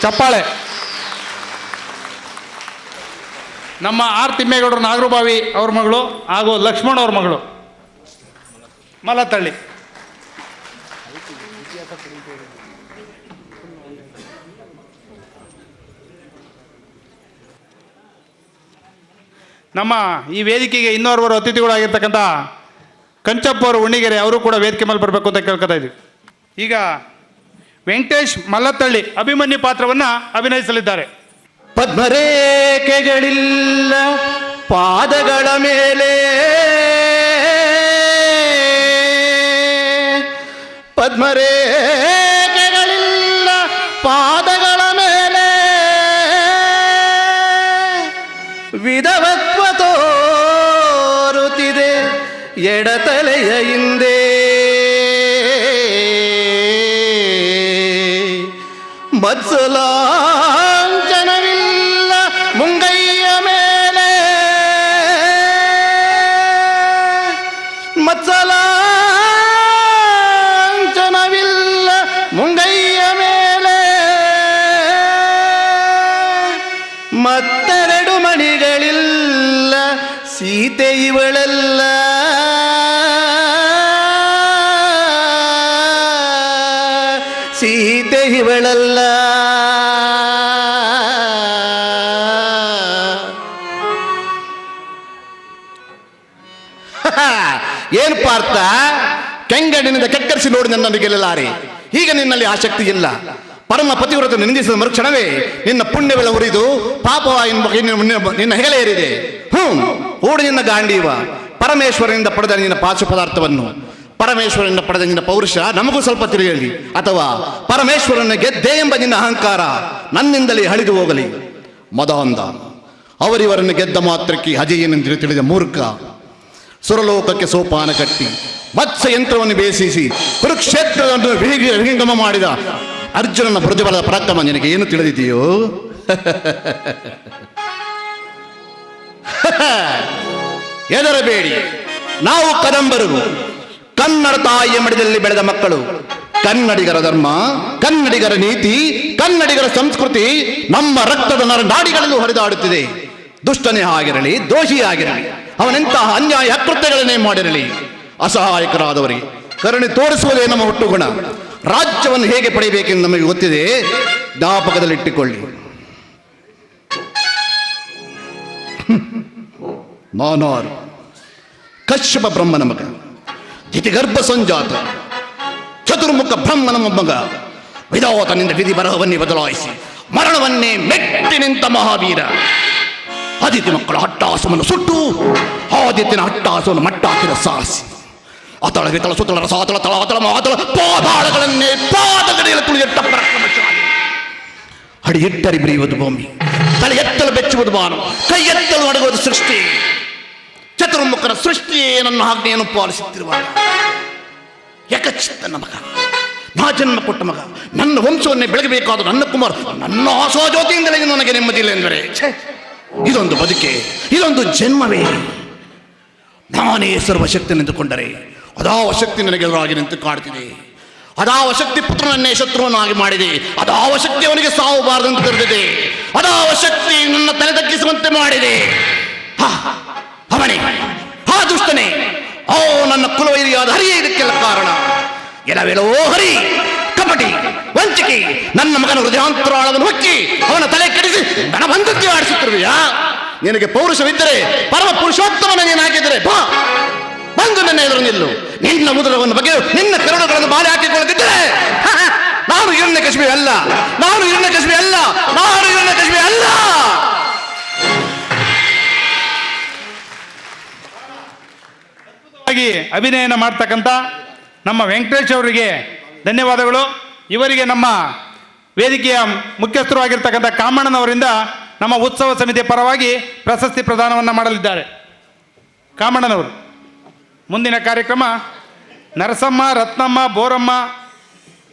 Speaker 2: ಚಪ್ಪಾಳೆ. ನಮ್ಮ ಆರ್ ತಿಮ್ಮೇಗೌಡರು ನಾಗರೂಬಾವಿ ಅವ್ರ ಮಗಳು ಹಾಗೂ ಲಕ್ಷ್ಮಣ್ ಅವ್ರ ಮಗಳು ಮಲತಳ್ಳಿ. ನಮ್ಮ ಈ ವೇದಿಕೆಗೆ ಇನ್ನೋರ್ವರು ಅತಿಥಿಗಳಾಗಿರ್ತಕ್ಕಂಥ ಕಂಚಪ್ಪ ಅವರು ಉಣ್ಣಿಗೆರೆ ಅವರು ಕೂಡ ವೇದಿಕೆ ಮೇಲೆ ಬರಬೇಕು ಅಂತ ಕೇಳ್ಕೊತಾ ಇದ್ದೀವಿ. ಈಗ ವೆಂಕಟೇಶ್ ಮಲ್ಲತ್ತಳ್ಳಿ ಅಭಿಮನ್ಯು ಪಾತ್ರವನ್ನು ಅಭಿನಯಿಸಲಿದ್ದಾರೆ.
Speaker 11: ಪದ್ಮರೇಖೆಗಳಿಲ್ಲ ಪಾದಗಳ ಮೇಲೆ, ಪದ್ಮರೇಖೆಗಳಿಲ್ಲ ಪಾದಗಳ ಮೇಲೆ, ವಿಧವತ್ವ ತೋರುತ್ತಿದೆ ಎಡತಲೆಯ ಹಿಂದೆ, ಮತ್ಸಲಾಂಚನವಿಲ್ಲ ಮುಂಗೈಯ ಮೇಲೆ, ಮತ್ಸಲಾಂಚನವಿಲ್ಲ ಮುಂಗೈಯ ಮೇಲೆ, ಮತ್ತೆರಡು ಮಣಿಗಳಿಲ್ಲ ಸೀತೆ ಇವಳಲ್ಲ, ಸೀತೆ ಇವಳಲ್ಲ. ಏನು ಪಾರ್ಥ, ಕೆಂಗಣ್ಣಿನಿಂದ ಕೆಕ್ಕರಿಸಿ ನೋಡಿ ನನ್ನನ್ನು ಗೆಲ್ಲಲಾರೆ. ಈಗ ನಿನ್ನಲ್ಲಿ ಆಸಕ್ತಿ ಇಲ್ಲ. ಪರಮ ಪತಿವ್ರತ ನಿಂದಿಸಿದ ಮರುಕ್ಷಣವೇ ನಿನ್ನ ಪುಣ್ಯವೆಲ್ಲ ಉರಿದು ಪಾಪವಾಗಿ ನಿನ್ನ ಹೆಗಲ ಏರಿದೆ. ಓಡಿ ನಿನ್ನ ಗಾಂಡೀವ. ಪರಮೇಶ್ವರನಿಂದ ಪಡೆದ ನಿನ್ನ ಪಾಚು ಪದಾರ್ಥವನ್ನು, ಪರಮೇಶ್ವರನಿಂದ ಪಡೆದ ನಿನ್ನ ಪೌರುಷ ನಮಗೂ ಸ್ವಲ್ಪ ತಿಳಿಯಲಿ, ಅಥವಾ ಪರಮೇಶ್ವರನ ಗೆದ್ದೆ ಎಂಬ ನಿನ್ನ ಅಹಂಕಾರ ನನ್ನಿಂದಲೇ ಹಳಿದು ಹೋಗಲಿ. ಮದಾಂಧ ಅವರಿವರನ್ನು ಗೆದ್ದ ಮಾತ್ರಕ್ಕೆ ಅಜೇಯನೆಂದು ತಿಳಿದ ಮೂರ್ಖ, ಸುರಲೋಕಕ್ಕೆ ಸೋಪಾನ ಕಟ್ಟಿ ಮತ್ಸ್ಯ ಯಂತ್ರವನ್ನು ಬೇಯಿಸಿ ಕುರುಕ್ಷೇತ್ರವನ್ನು ವಿಹಂಗಮ ಮಾಡಿದ ಅರ್ಜುನನ ಪ್ರತಿಫಲದ ಪರಾಕ್ರಮ ನಿನಗೆ ಏನು ತಿಳಿದಿದೆಯೋ? ಹೆದರಬೇಡಿ, ನಾವು ಕದಂಬರು, ಕನ್ನಡ ತಾಯಿಯ ಮಡಿದಲ್ಲಿ ಬೆಳೆದ ಮಕ್ಕಳು. ಕನ್ನಡಿಗರ ಧರ್ಮ, ಕನ್ನಡಿಗರ ನೀತಿ, ಕನ್ನಡಿಗರ ಸಂಸ್ಕೃತಿ ನಮ್ಮ ರಕ್ತದ ನಾಡಿಗಳಲ್ಲೂ ಹರಿದಾಡುತ್ತಿದೆ. ದುಷ್ಟನೇ ಆಗಿರಲಿ, ದೋಷಿ ಆಗಿರಲಿ, ಅವನೆಂತಹ ಅನ್ಯಾಯ ಅಕೃತ್ಯಗಳನ್ನೇ ಮಾಡಿರಲಿ, ಅಸಹಾಯಕರಾದವರಿಗೆ ಕರುಣೆ ತೋರಿಸುವುದೇ ನಮ್ಮ ಹುಟ್ಟುಗುಣ. ರಾಜ್ಯವನ್ನು ಹೇಗೆ ಪಡೆಯಬೇಕೆಂದು ನಮಗೆ ಗೊತ್ತಿದೆ, ಜ್ಞಾಪಕದಲ್ಲಿಟ್ಟುಕೊಳ್ಳಿ. ನಾನಾರು ಕಶ್ಯಪ ಬ್ರಹ್ಮನ ಮಗ, ಧಿತಿಗರ್ಭ ಸಂಜಾತ, ಚತುರ್ಮುಖ ಬ್ರಹ್ಮನ ಮಗ. ವಿಧಾತನಿಂದ ವಿಧಿ ಬರಹವನ್ನೇ ಬದಲಾಯಿಸಿ ಮರಣವನ್ನೇ ಮೆಟ್ಟಿ ನಿಂತ ಮಹಾವೀರ. ಆದಿತ್ಯ ಮಕ್ಕಳ ಹಟ್ಟಾಸವನ್ನು ಸುಟ್ಟು ಆದಿತ್ಯನ ಹಟ್ಟಾಸವನ್ನು ಮಟ್ಟಾಕಿದ ಸಾಹಸಿ. ಅತಳ ವಿತಳ ಸುತಳ ರಸಾತಳ ತಳಾತಳ ಮಾತಳ ಪಾದಾಳಗಳನ್ನೇ ಪಾದಗಡಿಯಲ್ಲಿ ತುಳಿಯಟ್ಟ ಪರಾಕ್ರಮಶಾಲಿ. ಅಡಿ ಇಟ್ಟರಿ ಬಿರಿಯುವುದು ಭೂಮಿ, ತಲೆ ಎತ್ತಲು ಬೆಚ್ಚುವುದು ಬಾನು, ಕೈ ಎತ್ತಲು ಅಡಗುವುದು ಸೃಷ್ಟಿ. ಚತುರ್ಮುಖರ ಸೃಷ್ಟಿಯೇ ನನ್ನ ಆಜ್ಞೆಯನ್ನು ಪಾಲಿಸುತ್ತಿರುವಾಗ ಏಕಚಿತ್ತನ ಮಗ, ನಾ ಜನ್ಮ ಕೊಟ್ಟ ಮಗ, ನನ್ನ ವಂಶವನ್ನೇ ಬೆಳಗಬೇಕಾದ ನನ್ನ ಕುಮಾರ್, ನನ್ನ ಆಶಾಜ್ಯೋತಿಯಿಂದಲೇ ನನಗೆ ನೆಮ್ಮದಿಲ್ಲ ಎಂದರೆ ಇದೊಂದು ಬದುಕೆ, ಇದೊಂದು ಜನ್ಮವೇ? ನಾನೇ ಸರ್ವಶಕ್ತಿ ನಿಂತುಕೊಂಡರೆ ಅದಾವ ಶಕ್ತಿ ನನಗೆ ಎದುರಾಗಿ ನಿಂತು ಕಾಡ್ತಿದೆ. ಅದಾವ ಶಕ್ತಿ ಪುತ್ರನನ್ನೇ ಶತ್ರುವನ್ನಾಗಿ ಮಾಡಿದೆ. ಅದಾವ ಶಕ್ತಿ ಅವನಿಗೆ ಸಾವು ಬಾರದಂತೆ ತಿಳಿದಿದೆ. ಅದಾವ ಶಕ್ತಿ ನನ್ನ ತಲೆ ತಗ್ಗಿಸುವಂತೆ ಮಾಡಿದೆ. ಅವನೇ, ಆ ದುಷ್ಟನೇ, ಓ ನನ್ನ ಕುಲವೈರಿಯಾದ ಹರಿಯೇ ಇದಕ್ಕೆಲ್ಲ ಕಾರಣ. ಎಲವೆಲೋ ಹರಿ, ಕಪಟಿ, ವಂಚಿಕೆ, ನನ್ನ ಮಗನ ಹೃದಯಾಂತರಾಳವನ್ನು ಹೊಕ್ಕಿ ಅವನ ತಲೆ ಕೆಡಿಸಿ ಗಣಬಂಧಕ್ಕೆ ಆಡಿಸುತ್ತಿರುವೆಯಾ? ನಿನಗೆ ಪೌರುಷವಿದ್ದರೆ ಪರಮ ಪುರುಷೋತ್ತಮನ ನೀನಾಗಿದ್ದರೆ ಬಾ, ಬಂದು ನನ್ನ ಎದುರು ನಿಲ್ಲು. ನಿನ್ನ ಮುದ್ರವನ್ನು ಬಗ್ಗೆ ನಿನ್ನ ಕರುಣಗಳನ್ನು ಬಾಲೆ ಹಾಕಿಕೊಳ್ಳುತ್ತಿದ್ದರೆ ನಾನು ಹಿರಣ್ಯಕಶಿಪಿ ಅಲ್ಲ, ನಾನು ಹಿರಣ್ಯಕಶಿಪಿ ಅಲ್ಲ, ನಾನು ಹಿರಣ್ಯಕಶಿಪಿ ಅಲ್ಲ.
Speaker 2: ಅಭಿನಯನ ಮಾಡ್ತಕ್ಕಂಥ ನಮ್ಮ ವೆಂಕಟೇಶ್ ಅವರಿಗೆ ಧನ್ಯವಾದಗಳು. ಇವರಿಗೆ ನಮ್ಮ ವೇದಿಕೆಯ ಮುಖ್ಯಸ್ಥರು ಆಗಿರ್ತಕ್ಕಂಥ ಕಾಮಣ್ಣನವರಿಂದ ನಮ್ಮ ಉತ್ಸವ ಸಮಿತಿಯ ಪರವಾಗಿ ಪ್ರಶಸ್ತಿ ಪ್ರದಾನವನ್ನು ಮಾಡಲಿದ್ದಾರೆ. ಕಾಮಣ್ಣನವರು. ಮುಂದಿನ ಕಾರ್ಯಕ್ರಮ ನರಸಮ್ಮ, ರತ್ನಮ್ಮ, ಬೋರಮ್ಮ,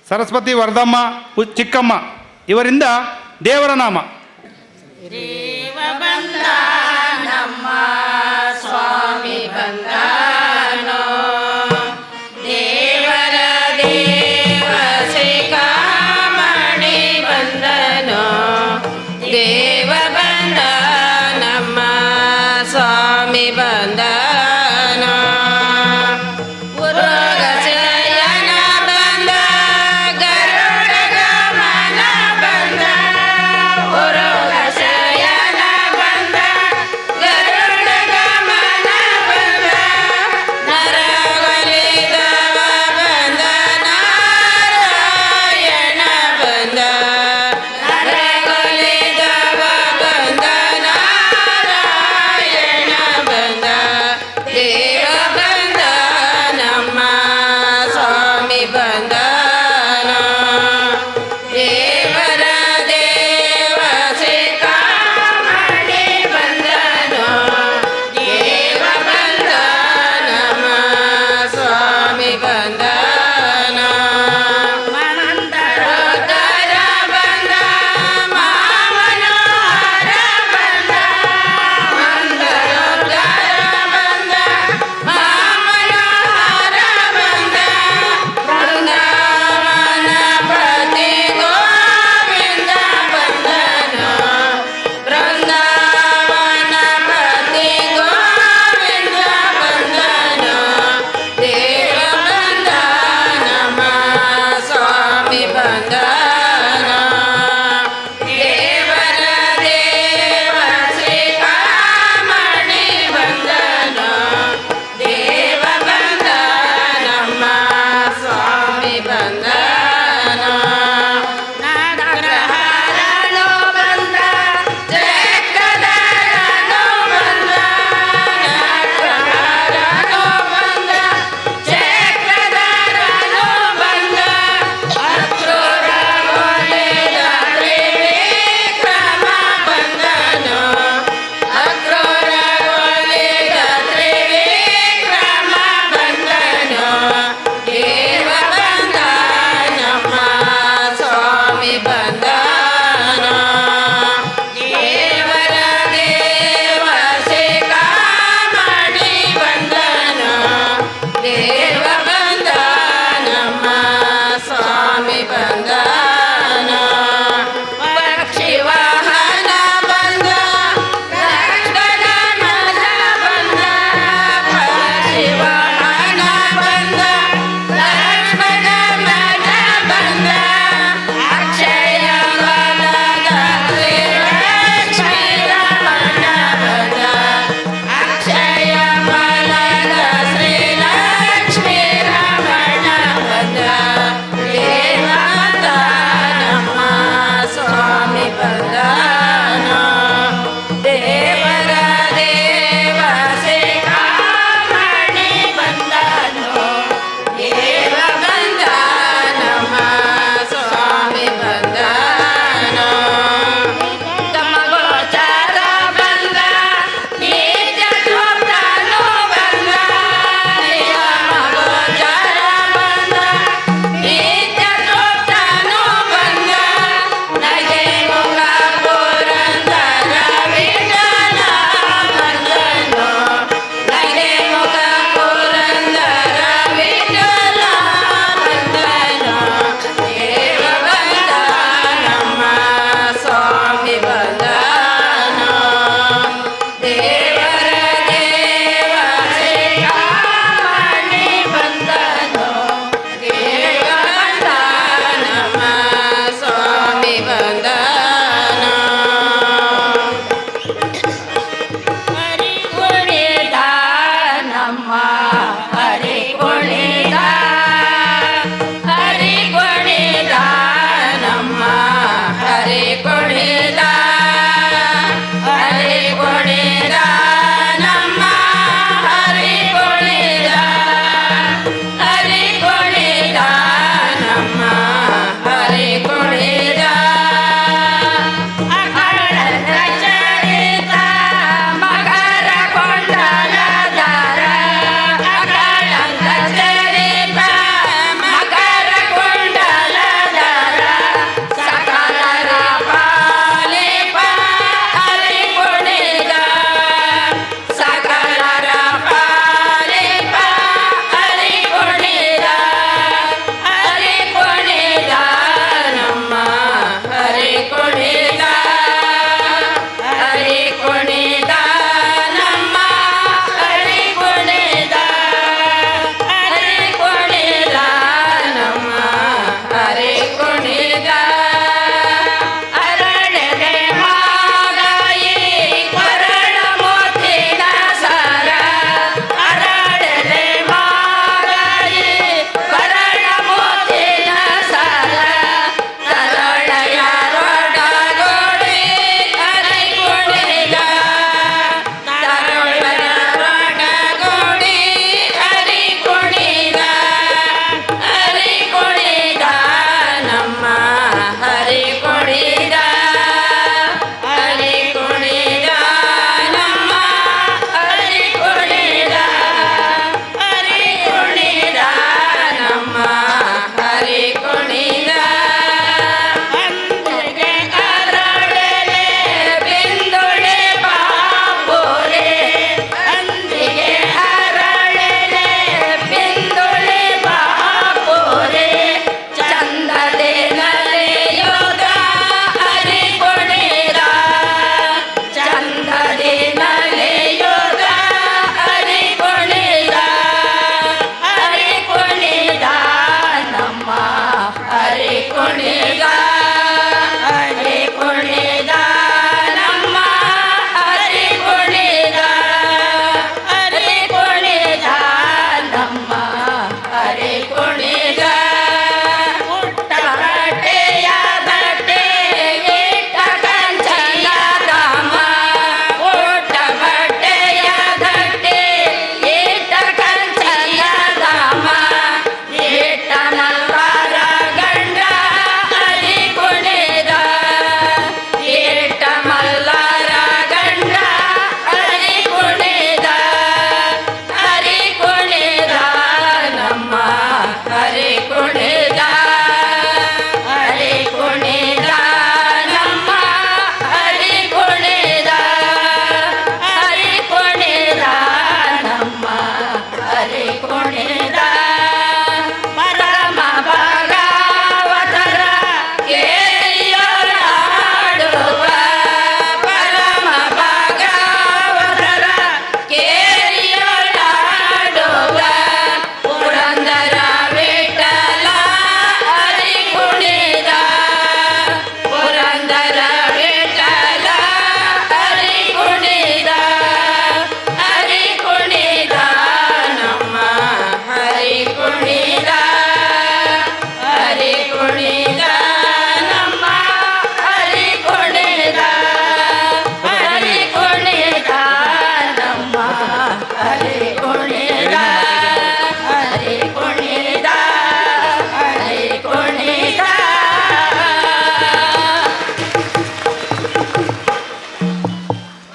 Speaker 2: ಸರಸ್ವತಿ, ವರದಮ್ಮ, ಚಿಕ್ಕಮ್ಮ ಇವರಿಂದ ದೇವರ ನಾಮ.
Speaker 10: ದೇವ ಬಂದ ನಮ್ಮ ಸ್ವಾಮಿ ಬಂದನೋ, ದೇವರ ದೇವ ಶ್ರೀಕಾಮಣಿ ಬಂದನೋ,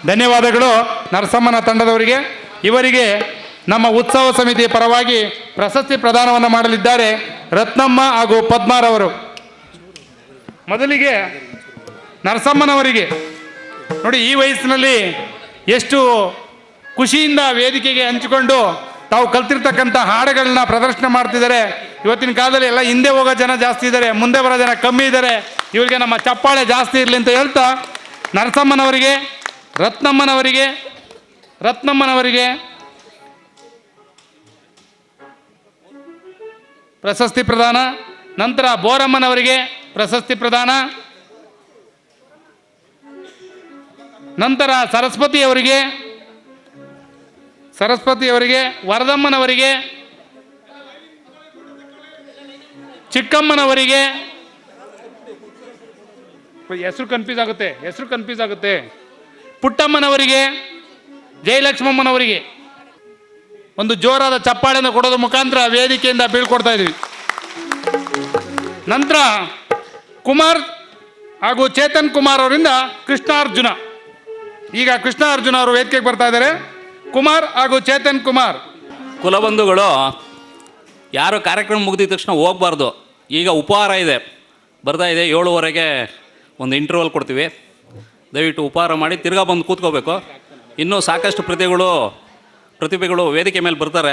Speaker 2: ಧನ್ಯವಾದಗಳು ನರಸಮ್ಮನ ತಂಡದವರಿಗೆ. ಇವರಿಗೆ ನಮ್ಮ ಉತ್ಸವ ಸಮಿತಿಯ ಪರವಾಗಿ ಪ್ರಶಸ್ತಿ ಪ್ರದಾನವನ್ನು ಮಾಡಲಿದ್ದಾರೆ ರತ್ನಮ್ಮ ಹಾಗೂ ಪದ್ಮಾರವರು. ಮೊದಲಿಗೆ ನರಸಮ್ಮನವರಿಗೆ ನೋಡಿ, ಈ ವಯಸ್ಸಿನಲ್ಲಿ ಎಷ್ಟು ಖುಷಿಯಿಂದ ವೇದಿಕೆಗೆ ಹಂಚಿಕೊಂಡು ತಾವು ಕಲ್ತಿರ್ತಕ್ಕಂಥ ಹಾಡುಗಳನ್ನ ಪ್ರದರ್ಶನ ಮಾಡ್ತಿದ್ದಾರೆ. ಇವತ್ತಿನ ಕಾಲದಲ್ಲಿ ಎಲ್ಲ ಹಿಂದೆ ಹೋಗೋ ಜನ ಜಾಸ್ತಿ ಇದ್ದಾರೆ, ಮುಂದೆ ಬರೋ ಜನ ಕಮ್ಮಿ ಇದ್ದಾರೆ. ಇವರಿಗೆ ನಮ್ಮ ಚಪ್ಪಾಳೆ ಜಾಸ್ತಿ ಇರಲಿ ಅಂತ ಹೇಳ್ತಾ ನರಸಮ್ಮನವರಿಗೆ, ರತ್ನಮ್ಮನವರಿಗೆ ಪ್ರಶಸ್ತಿ ಪ್ರದಾನ, ನಂತರ ಬೋರಮ್ಮನವರಿಗೆ ಪ್ರಶಸ್ತಿ ಪ್ರದಾನ, ನಂತರ ಸರಸ್ವತಿಯವರಿಗೆ, ವರದಮ್ಮನವರಿಗೆ, ಚಿಕ್ಕಮ್ಮನವರಿಗೆ, ಹೆಸರು ಕನ್ಫ್ಯೂಸ್ ಆಗುತ್ತೆ, ಪುಟ್ಟಮ್ಮನವರಿಗೆ, ಜಯಲಕ್ಷ್ಮಮ್ಮನವರಿಗೆ ಒಂದು ಜೋರಾದ ಚಪ್ಪಾಳೆಯನ್ನು ಕೊಡೋದ್ರ ಮುಖಾಂತರ ವೇದಿಕೆಯಿಂದ ಬೀಳ್ಕೊಡ್ತಾ ಇದ್ವಿ. ನಂತರ ಕುಮಾರ್ ಹಾಗೂ ಚೇತನ್ ಕುಮಾರ್ ಅವರಿಂದ ಕೃಷ್ಣಾರ್ಜುನ. ಈಗ ಕೃಷ್ಣಾರ್ಜುನ ಅವರು ವೇದಿಕೆಗೆ ಬರ್ತಾ ಇದ್ದಾರೆ. ಕುಮಾರ್ ಹಾಗೂ ಚೇತನ್ ಕುಮಾರ್.
Speaker 12: ಕುಲಬಂಧುಗಳು, ಯಾರು ಕಾರ್ಯಕ್ರಮ ಮುಗಿದ ತಕ್ಷಣ ಹೋಗಬಾರ್ದು. ಈಗ ಉಪಹಾರ ಇದೆ, ಬರ್ತಾ ಇದೆ. 7:15 ಒಂದು ಇಂಟರ್ವಲ್ ಕೊಡ್ತೀವಿ. ದಯವಿಟ್ಟು ಉಪಹಾರ ಮಾಡಿ ತಿರ್ಗಾ ಬಂದು ಕೂತ್ಕೋಬೇಕು. ಇನ್ನೂ ಸಾಕಷ್ಟು ಪ್ರತಿಭೆಗಳು ವೇದಿಕೆ ಮೇಲೆ ಬರ್ತಾರೆ.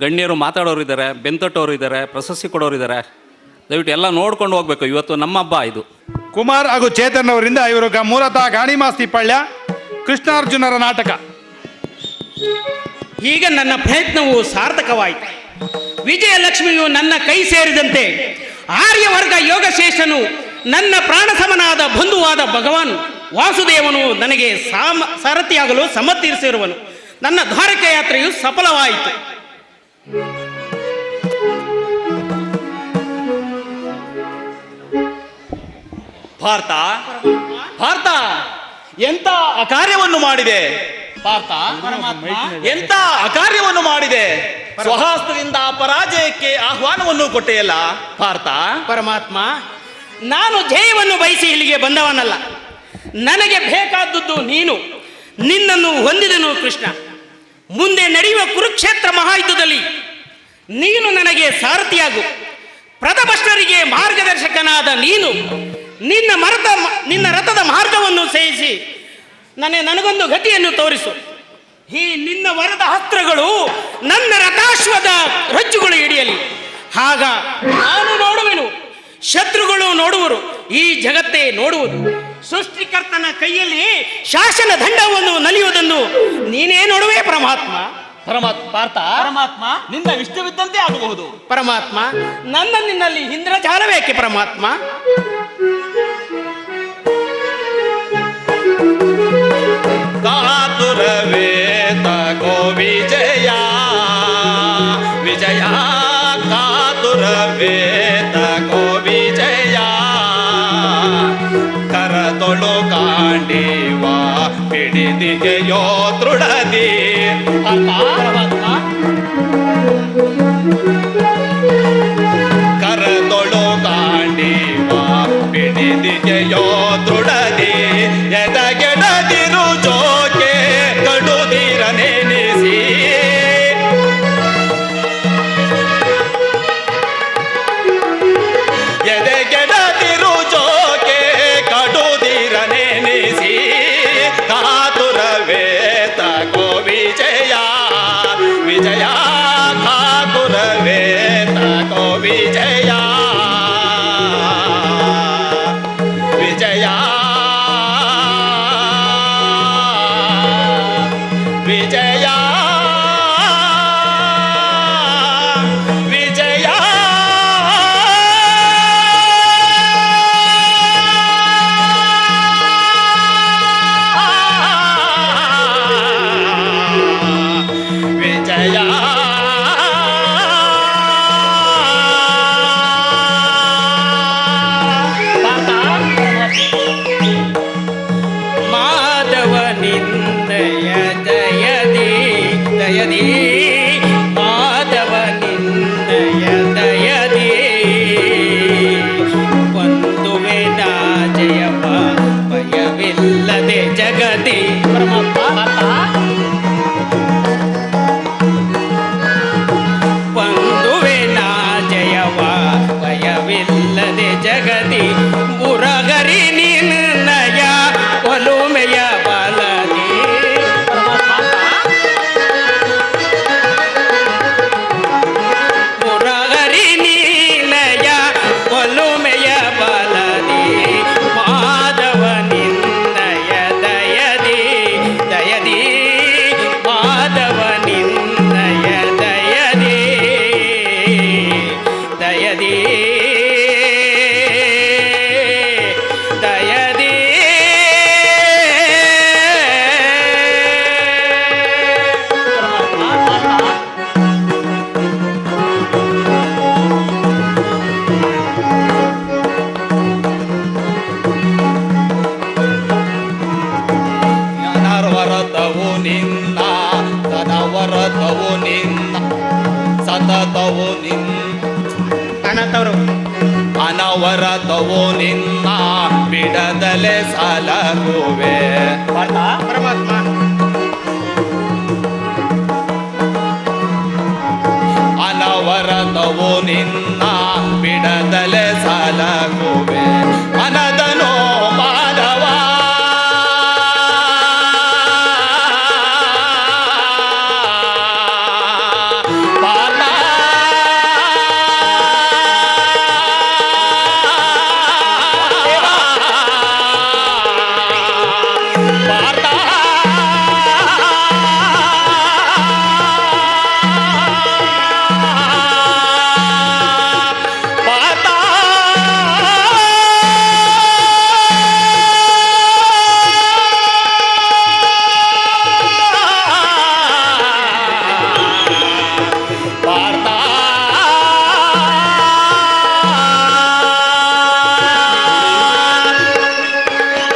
Speaker 12: ಗಣ್ಯರು ಮಾತಾಡೋರು ಇದ್ದಾರೆ, ಬೆಂತಟ್ಟೋರು ಇದ್ದಾರೆ, ಪ್ರಶಸ್ತಿ ಕೊಡೋರು ಇದ್ದಾರೆ. ದಯವಿಟ್ಟು ಎಲ್ಲ ನೋಡ್ಕೊಂಡು ಹೋಗ್ಬೇಕು. ಇವತ್ತು ನಮ್ಮ ಹಬ್ಬ ಇದು.
Speaker 2: ಕುಮಾರ್ ಹಾಗೂ ಚೇತನ್ ಅವರಿಂದ ಇವರು ಮೂಲತಃ ಗಾಣಿಮಾಸ್ತಿ ಪಳ್ಯ, ಕೃಷ್ಣಾರ್ಜುನರ ನಾಟಕ.
Speaker 10: ಈಗ ನನ್ನ ಪ್ರಯತ್ನವು ಸಾರ್ಥಕವಾಯಿತು. ವಿಜಯಲಕ್ಷ್ಮಿಯು ನನ್ನ ಕೈ ಸೇರಿದಂತೆ ಆರ್ಯವರ್ಗ ಯೋಗಶೇಷನು, ನನ್ನ ಪ್ರಾಣ ಸಮನಾದ ಬಂಧುವಾದ ಭಗವಾನ್ ವಾಸುದೇವನು ನನಗೆ ಸಾರಥಿಯಾಗಲು ಸಮ್ಮತಿಸಿರುವನು. ನನ್ನ ದ್ವಾರಕ ಯಾತ್ರೆಯು ಸಫಲವಾಯಿತು.
Speaker 5: ಭಾರತ ಎಂತ ಅಕಾರ್ಯವನ್ನು ಮಾಡಿದೆ. ಎಂತ ಅಕಾರ್ಯವನ್ನು ಮಾಡಿದೆ. ಸ್ವಹಸ್ತದಿಂದ ಪರಾಜಯಕ್ಕೆ ಆಹ್ವಾನವನ್ನು ಕೊಟ್ಟೆಯಲ್ಲ ಭಾರತ.
Speaker 10: ಪರಮಾತ್ಮ, ನಾನು ಜಯವನ್ನು ಬಯಸಿ ಇಲ್ಲಿಗೆ ಬಂದವನಲ್ಲ. ನನಗೆ ಬೇಕಾದದ್ದು ನೀನು. ನಿನ್ನನ್ನು ಹೊಂದಿದನು ಕೃಷ್ಣ. ಮುಂದೆ ನಡೆಯುವ ಕುರುಕ್ಷೇತ್ರ ಮಹಾಯುದ್ಧದಲ್ಲಿ ನೀನು ನನಗೆ ಸಾರಥಿಯಾಗು. ಪ್ರಥಮಸ್ಥರಿಗೆ ಮಾರ್ಗದರ್ಶಕನಾದ ನೀನು ನಿನ್ನ ರಥದ ಮಾರ್ಗವನ್ನು ಸೇರಿಸಿ ನನಗೊಂದು ಗತಿಯನ್ನು ತೋರಿಸು. ಈ ನಿನ್ನ ವರದ ಅಸ್ತ್ರಗಳು ನನ್ನ ರಥಾಶ್ವದ ರಜ್ಜುಗಳು ಹಿಡಿಯಲಿ. ಆಗ ನಾನು ನೋಡುವೆನು, ಶತ್ರುಗಳು ನೋಡುವರು, ಈ ಜಗತ್ತೇ ನೋಡುವುದು. ಸೃಷ್ಟಿಕರ್ತನ ಕೈಯಲ್ಲಿ ಶಾಸನ ದಂಡವನ್ನು ನಲಿಯುವುದನ್ನು ನೀನೇ ನೋಡುವೆ ಪರಮಾತ್ಮ.
Speaker 5: ಪರಮಾತ್ಮ ನಿನ್ನ ಇಷ್ಟವಿದ್ದಂತೆ ಆಗಬಹುದು.
Speaker 10: ಪರಮಾತ್ಮ, ನಿನ್ನಲ್ಲಿ ಇಂದ್ರಜಾಲವೇಕೆ ಪರಮಾತ್ಮ?
Speaker 5: ಕಾತುರವೇ ತಗೋ ವಿಜಯ, ವಿಜಯ ಕಾತುರವೇ ತಗೋ ವಿಜಯ. ಕರದೊಳು ಕಾಂಡಿವ ಹಿಡಿದಿಗೆಯೋ ದೃಢದಿ. ಕರದೊಳು ಕಾಂಡಿವ ಹಿಡಿದಿಗೆಯೋ ದೃಢದಿ. ಎದಗೆಡದಿರು ಜೋಕೆ ಕಡುದಿರ ನೆನೆಸಿ. ಎದೆಗೆಡದಿರು ಜೋಕೆ ಕಡುದಿರ ನೆನೆಸಿ. ಕಾತುರವೇ ತಗೋ ವಿಜಯ, ವಿಜಯ ಕಾತುರವೇ ತಗೋ ವಿಜಯ, ವಿಜಯ.
Speaker 1: ಅನವರತವು ನಿನ್ನ ಬಿಡದಲೆ ಸಲಗುವೆ.
Speaker 10: ಪರಮಾತ್ಮ
Speaker 1: ಅನವರತವು ನಿನ್ನ ಬಿಡದಲೆ ಸಲಗುವೆ. ಮನದನೋ ಮಾನವ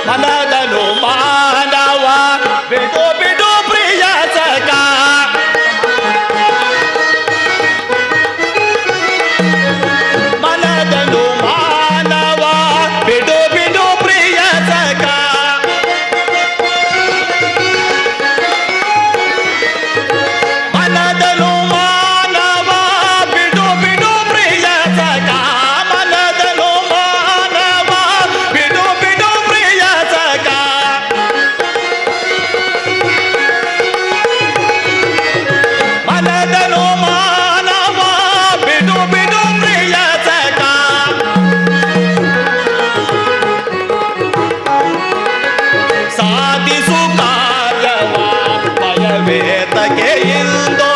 Speaker 1: ಮನದನು ಮಾನವ ಬಿಡು ಬಿಡು ಪ್ರಿಯ ಸಖ. ಮನದನು ಮಾನವ ಬಿಡು ಬಿಡು ಪ್ರಿಯ ಸಖ. ಮನದನು ಮಾನವ ಬಿಡು ಬಿಡು ಪ್ರಿಯ ಸಖ. ಮನದನು ಮಾನವ ಬಿಡು ಬಿಡು ಪ್ರಿಯ ಸಖ. ಮನದನು ಮಾನವ ಬಿಡು ಬಿಡು ಪ್ರಿಯ ಸಖ. ಸಾಧಿಸು ಕಾರ್ಯವ ಭಯವೇತಗೆ ಇಂದೋ.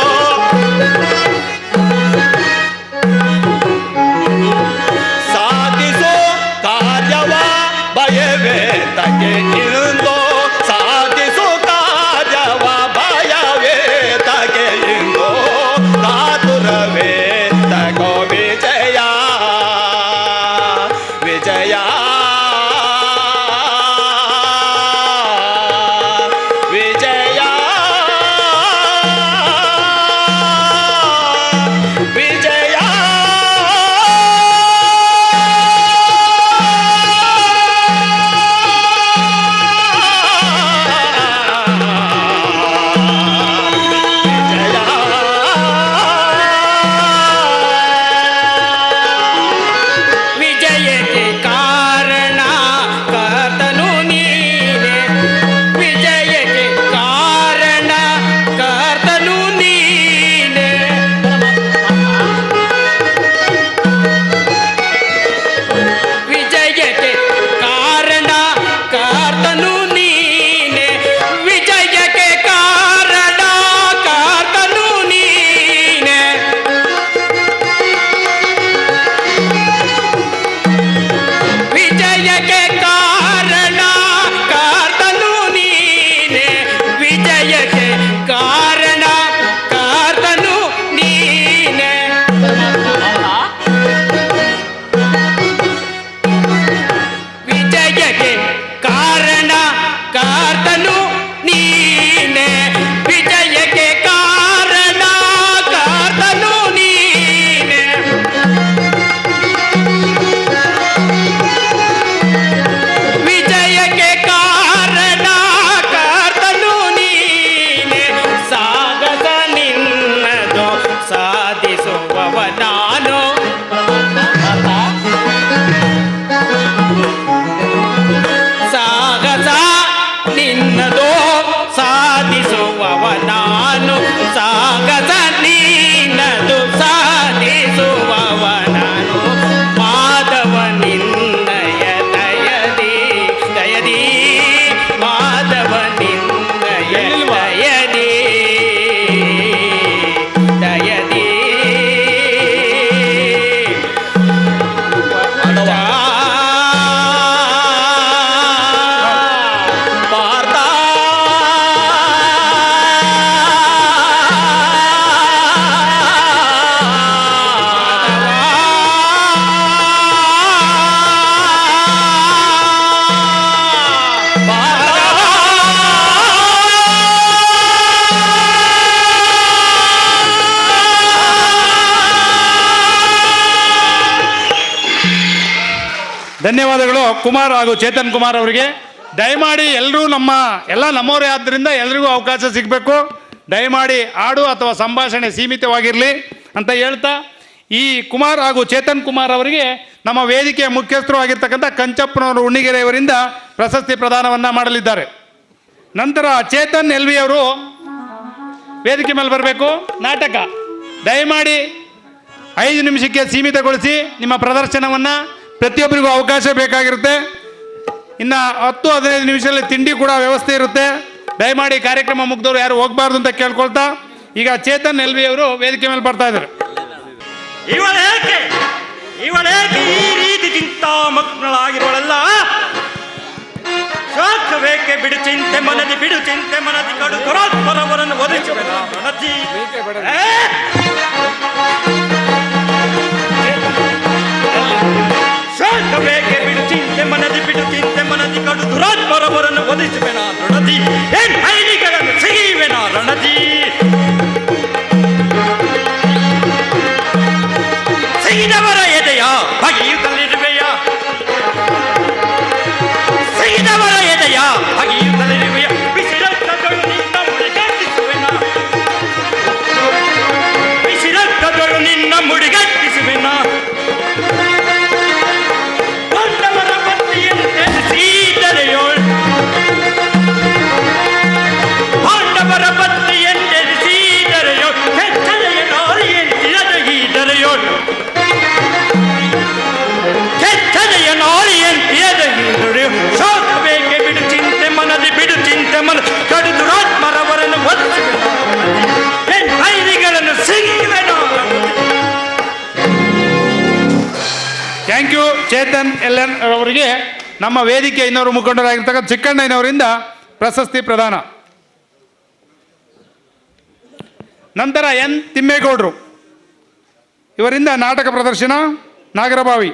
Speaker 1: ಸಾಧಿಸು ಕಾರ್ಯವ ಭಯವೇತಗೆ ಇಂದೋ. ಸಾಧಿಸು ಕಾರ್ಯವ ಭಯವೇತಗೆ ಇಂದೋ. ಕಾತುರವೇ ತಗೋ ವಿಜಯ ವಿಜಯ ವಿಜಯ ವಿಜಯ.
Speaker 10: ವಿಜಯಕ್ಕೆ ಕಾರಣ ಕರ್ತನು ನೀನೆ. ವಿಜಯಕ್ಕೆ ಕಾರಣ ಕರ್ತನು ನೀನೆ. ವಿಜಯಕ್ಕೆ ಕಾರಣ ಕರ್ತನು ನೀನೆ. ವಿಜಯಕ್ಕೆ ಕಾರಣ ಕರ್ತನು ನೀನೆ. ವಿಜಯಕ್ಕೆ ಕಾರಣ ಕರ್ತನು ನೀನೆ. ವಿಜಯಕ್ಕೆ ಕಾರಣ ಕರ್ತನು ನೀನೆ. ವಿಜಯಕ್ಕೆ ಕಾರಣ ಕರ್ತನು ನೀನೆ. ವಿಜಯಕ್ಕೆ ಕಾರಣ ಕರ್ತನು ನೀನೆ. ವಿಜಯಕ್ಕೆ ಕಾರಣ ಕರ್ತನು ನೀನೆ. ಸಾಗಸ ನಿನ್ನದು ಸಾಧಿಸುವವ ನಾನು. ಸಾಗಸ ನಿನ್ನದು ಸಾಧಿಸುವವ ನಾನು. ಸಾಗಸ ನಿನ್ನದು ಸಾಧಿಸುವವ ನಾನು. ಮಾಧವ ನಿನ್ನಯ ದಯದಿ ದಯದಿ. ಮಾಧವ ನಿನ್ನಯ ದಯದಿ ದಯದಿ.
Speaker 1: ಪಾರ್ಥ
Speaker 2: ಧನ್ಯವಾದಗಳು ಕುಮಾರ್ ಹಾಗೂ ಚೇತನ್ ಕುಮಾರ್ ಅವರಿಗೆ. ದಯಮಾಡಿ ಎಲ್ಲರೂ ಎಲ್ಲ ನಮ್ಮವರೇ ಆದ್ದರಿಂದ ಎಲ್ರಿಗೂ ಅವಕಾಶ ಸಿಗಬೇಕು. ದಯಮಾಡಿ ಹಾಡು ಅಥವಾ ಸಂಭಾಷಣೆ ಸೀಮಿತವಾಗಿರಲಿ ಅಂತ ಹೇಳ್ತಾ, ಈ ಕುಮಾರ್ ಹಾಗೂ ಚೇತನ್ ಕುಮಾರ್ ಅವರಿಗೆ ನಮ್ಮ ವೇದಿಕೆಯ ಮುಖ್ಯಸ್ಥರು ಆಗಿರ್ತಕ್ಕಂಥ ಕಂಚಪ್ಪನವರು ಉಣ್ಣಿಗೆರೆಯವರಿಂದ ಪ್ರಶಸ್ತಿ ಪ್ರದಾನವನ್ನು ಮಾಡಲಿದ್ದಾರೆ. ನಂತರ ಚೇತನ್ ಎಲ್ವಿ ಅವರು ವೇದಿಕೆ ಮೇಲೆ ಬರಬೇಕು. ನಾಟಕ ದಯಮಾಡಿ 5 ನಿಮಿಷಕ್ಕೆ ಸೀಮಿತಗೊಳಿಸಿ ನಿಮ್ಮ ಪ್ರದರ್ಶನವನ್ನು. ಪ್ರತಿಯೊಬ್ಬರಿಗೂ ಅವಕಾಶ ಬೇಕಾಗಿರುತ್ತೆ. ಇನ್ನು 10-15 ನಿಮಿಷದಲ್ಲಿ ತಿಂಡಿ ಕೂಡ ವ್ಯವಸ್ಥೆ ಇರುತ್ತೆ. ದಯಮಾಡಿ ಕಾರ್ಯಕ್ರಮ ಮುಗ್ದವರು ಯಾರು ಹೋಗಬಾರ್ದು ಅಂತ ಕೇಳ್ಕೊಳ್ತಾ, ಈಗ ಚೇತನ್ ಎಲ್ವಿ ಅವರು ವೇದಿಕೆ ಮೇಲೆ ಬರ್ತಾ ಇದ್ದಾರೆ.
Speaker 10: ಇವಳೇಕೆ ಈ ರೀತಿ ಚಿಂತಾಮಗ್ನಳಾಗಿರುವಳಲ್ಲ? ಶಾಖವೇಕೆ ಬಿಡು ಚಿಂತೆ ಮನದಿ ಕಡು ದುರಾತ್ಮರವರನ್ನು ಒದಗಿಸುವೆನ ರಣತಿ. ಶಾಖವೇಕೆ ಬಿಡು ಚಿಂತೆ ಮನದಿ ಕಡು ದುರಾತ್ಮರವರನ್ನು ಒದಗಿಸುವೆನ ರಣತಿ. ಏನ್ ಹೈನಿಗಳನ್ನು ಸಿಗಿವೆನ ರಣತಿ. ಸಿಗಿದವರ ಎದೆಯ ಬಗೆಯುತ್ತಲಿರುವೆಯ, ಸಿಗಿದವರ ಎದೆಯ ಬಗೆಯುತ್ತಲಿರುವೆಯ. ಬಿಸಿರಕ್ತದೊಳು ನಿನ್ನ ಮುಡಿಗಟ್ಟಿಸುವೆನ, ಬಿಸಿರಕ್ತದೊಳು ನಿನ್ನ ಮುಡಿಗಟ್ಟಿಸುವೆನ. ಪಾಂಡವರ ಪತ್ನಿಯಂತೆ ಸೀದರೆಯೋಳ್, ಪಾಂಡವರ ಪತ್ನಿಯಂತೆ ಸೀದರೆಯೋಳ್. ಕೆಚ್ಚಲೆಯ ನಾರಿಯಂತಿರದ ಗೀದರೆಯೋಳ್, ಕೆಚ್ಚಲೆಯ ನಾರಿಯಂತಿರದ ಗೀದರೆಯೋಳ್. ಶಾಖವೇಕೆ ಬಿಡು ಚಿಂತೆ ಮನದಿ ಕಡು ದುರಾತ್ಮರವರನ್ನು ಒದಗಿಸುವೆನ, ಹೈರಿಗಳನ್ನು ಸಿಗಿವೆನ.
Speaker 2: ಥ್ಯಾಂಕ್ ಯು ಚೇತನ್ ಎಲ್.ಎನ್ ಅವರಿಗೆ ನಮ್ಮ ವೇದಿಕೆ ಇನ್ನವರು ಮುಖಂಡರಾಗಿರ್ತಕ್ಕಂಥ ಚಿಕ್ಕಣ್ಣಯ್ಯನವರಿಂದ ಪ್ರಶಸ್ತಿ ಪ್ರದಾನ. ನಂತರ ಎನ್ ತಿಮ್ಮೇಗೌಡರು ಇವರಿಂದ ನಾಟಕ ಪ್ರದರ್ಶನ ನಾಗರಬಾವಿ.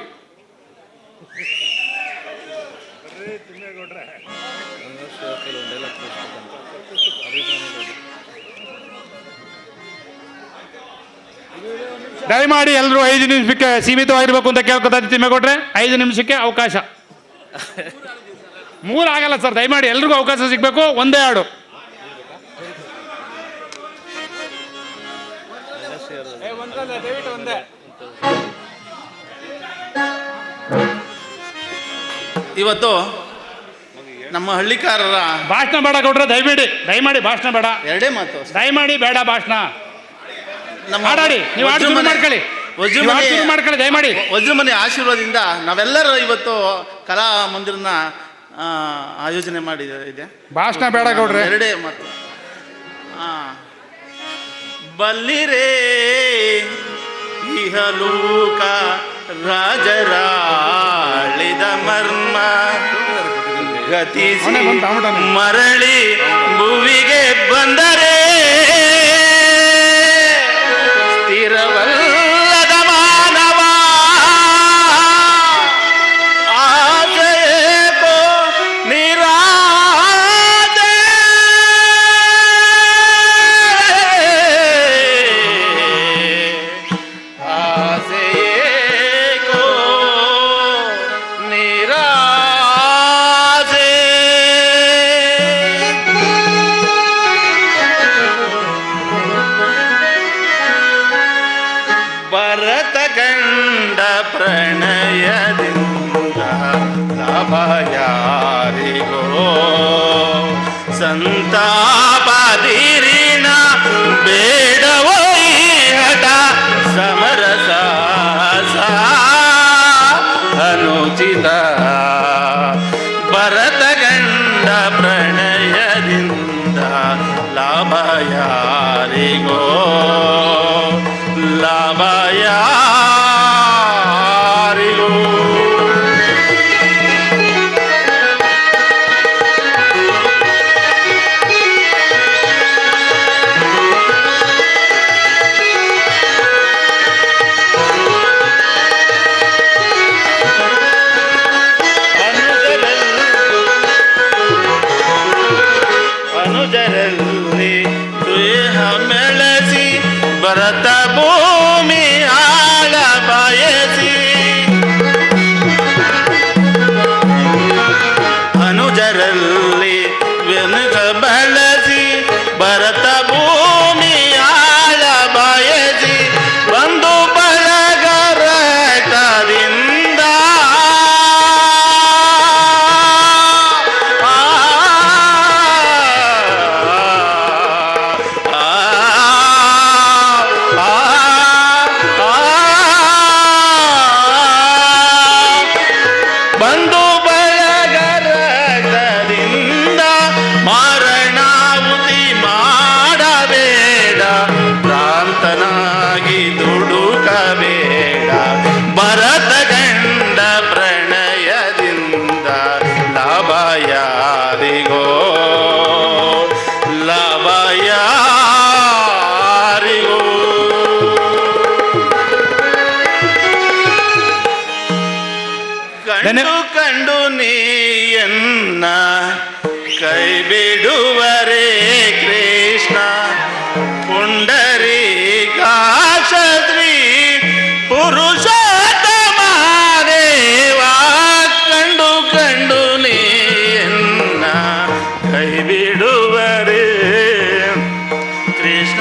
Speaker 2: ದಯಮಾಡಿ ಎಲ್ಲರೂ 5 ನಿಮಿಷಕ್ಕೆ ಸೀಮಿತವಾಗಿರ್ಬೇಕು ಅಂತ ಕೇಳ್ಕೊತಾ ತಿಮ್ಮೇಗೌಡ್ರೆ. 5 ನಿಮಿಷಕ್ಕೆ ಅವಕಾಶ. 3 ಆಗಲ್ಲ ಸರ್, ದಯಮಾಡಿ ಎಲ್ರಿಗೂ ಅವಕಾಶ ಸಿಗಬೇಕು. ಒಂದೇ ಹಾಡು.
Speaker 11: ಇವತ್ತು ನಮ್ಮ ಹಳ್ಳಿಕಾರರ
Speaker 2: ಭಾಷಣ ಬೇಡ ಗೌಡ್ರೆ, ದಯಮಾಡಿ ಭಾಷಣ ಬೇಡ.
Speaker 11: ಎರಡೇ ಮಾತು,
Speaker 2: ದಯಮಾಡಿ ಬೇಡ ಭಾಷಣ.
Speaker 11: ನಮ್ಮ
Speaker 2: ಹಾಡಾಡಿ, ನೀವು ಹಾಡು ಶುರು ಮಾಡ್ಕೊಳ್ಳಿ. ದಯಮಾಡಿ
Speaker 11: ವಜ್ರಮನೆ ಆಶೀರ್ವಾದದಿಂದ ನಾವೆಲ್ಲರೂ ಇವತ್ತು ಕಲಾ ಮಂದಿರನ ಆಯೋಜನೆ ಇದೆ.
Speaker 2: ಭಾಷಣ ಬೇಡ ಗೌಡ್ರೆ,
Speaker 11: ಎರಡೇ ಮಾತು. ಬಲ್ಲಿರೇ ಇಹಲೋಕ ರಾಜರಾಳಿದ ಮರ್ಮ ಗತಿಸಿ ಮರಳಿ ಭುವಿಗೆ ಬಂದರೆ ಸ್ಥಿರವಲ್ಲದ ಮಾನವ ಆಶಯಕೋ ನಿರಾದೆ. ಆಸೆಯೇಕೋ ನಿರಾದೆ. ಭರತ ಗಂಡ ಪ್ರಣಯದಿಂದ ಲಾಭ ಯಾರಿಗೋ ಸಂತಾಪದಿರಿಣ ಬೇಡವೋ ಈ ಹಠ ಸಮರಸ ಅನುಚಿತ. ಭರತ ಗಂಡ ಪ್ರಣಯದಿಂದ ಲಾಭ ಯಾರಿಗೋ ಲಾಭ ಯಾರಿಗೋ. ಅನುಜರಲ್ಲಿ ಸ್ನೇಹ ಮೆಳೆದ
Speaker 1: ಅದರಲ್ಲಿ ವೆನುಕ ಬಳಸಿ ಭರತ ಭೂಮಿಯಾಳ ಬಯಸಿ ಬಂದು ಬಳಗರ ಕರಿಂದ ಬಂದು ಬಳಗರದಿಂದ ಮಾರಣಾಹುತಿ ಮಾಡಬೇಡ, ಭ್ರಾಂತನಾಗಿ ದುಡುಕಬೇಡ. ಭರತ ಗಂಡ ಪ್ರಣಯದಿಂದ ಲಾಭ ಯಾರಿಗೋ, ಲಾಭ ಯಾರಿಗೋ. ಕಂಡು ನೀಯನ್ನ ಕೈ ಬಿಡುವರೇ ಕೃಷ್ಣ, ಪುಂಡರೀಕಾಶ್ರೀ ಪುರುಷೋತ್ತಮ ದೇವ. ಕಂಡು ನೀಯನ್ನ ಕೈ ಬಿಡುವರೇ ಕೃಷ್ಣ.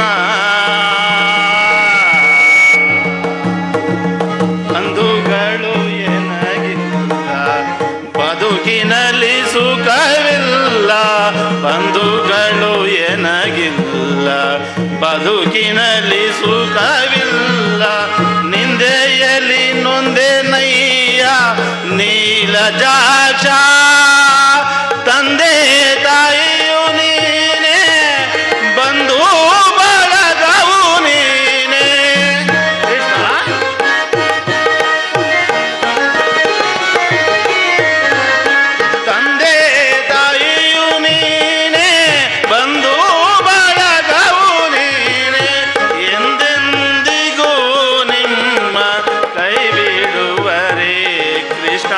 Speaker 1: ಬಂಧುಗಳು ಬದುಕಿನಲ್ಲಿ ಸುಖವಿಲ್ಲ, ಬಂಧುಗಳು ಎನಗಿಲ್ಲ, ಬದುಕಿನಲ್ಲಿ ಸುಖವಿಲ್ಲ. ನಿಂದೆಯಲ್ಲಿ ನೊಂದೆನಯ್ಯ ನೀಲಜಾಕ್ಷ, ತಂದೆ ತಾಯಿಯು ನೀನೇ, ಬಂಧು ಬಳಗವು ನೀನೇ. ತಂದೆ ತಾಯಿಯು ನೀನೇ, ಬಂಧು ಬಳಗವು ನೀನೇ. ಎಂದೆಂದಿಗೂ ನಿಮ್ಮ ಕೈ ಬಿಡುವರೇ ಕೃಷ್ಣ.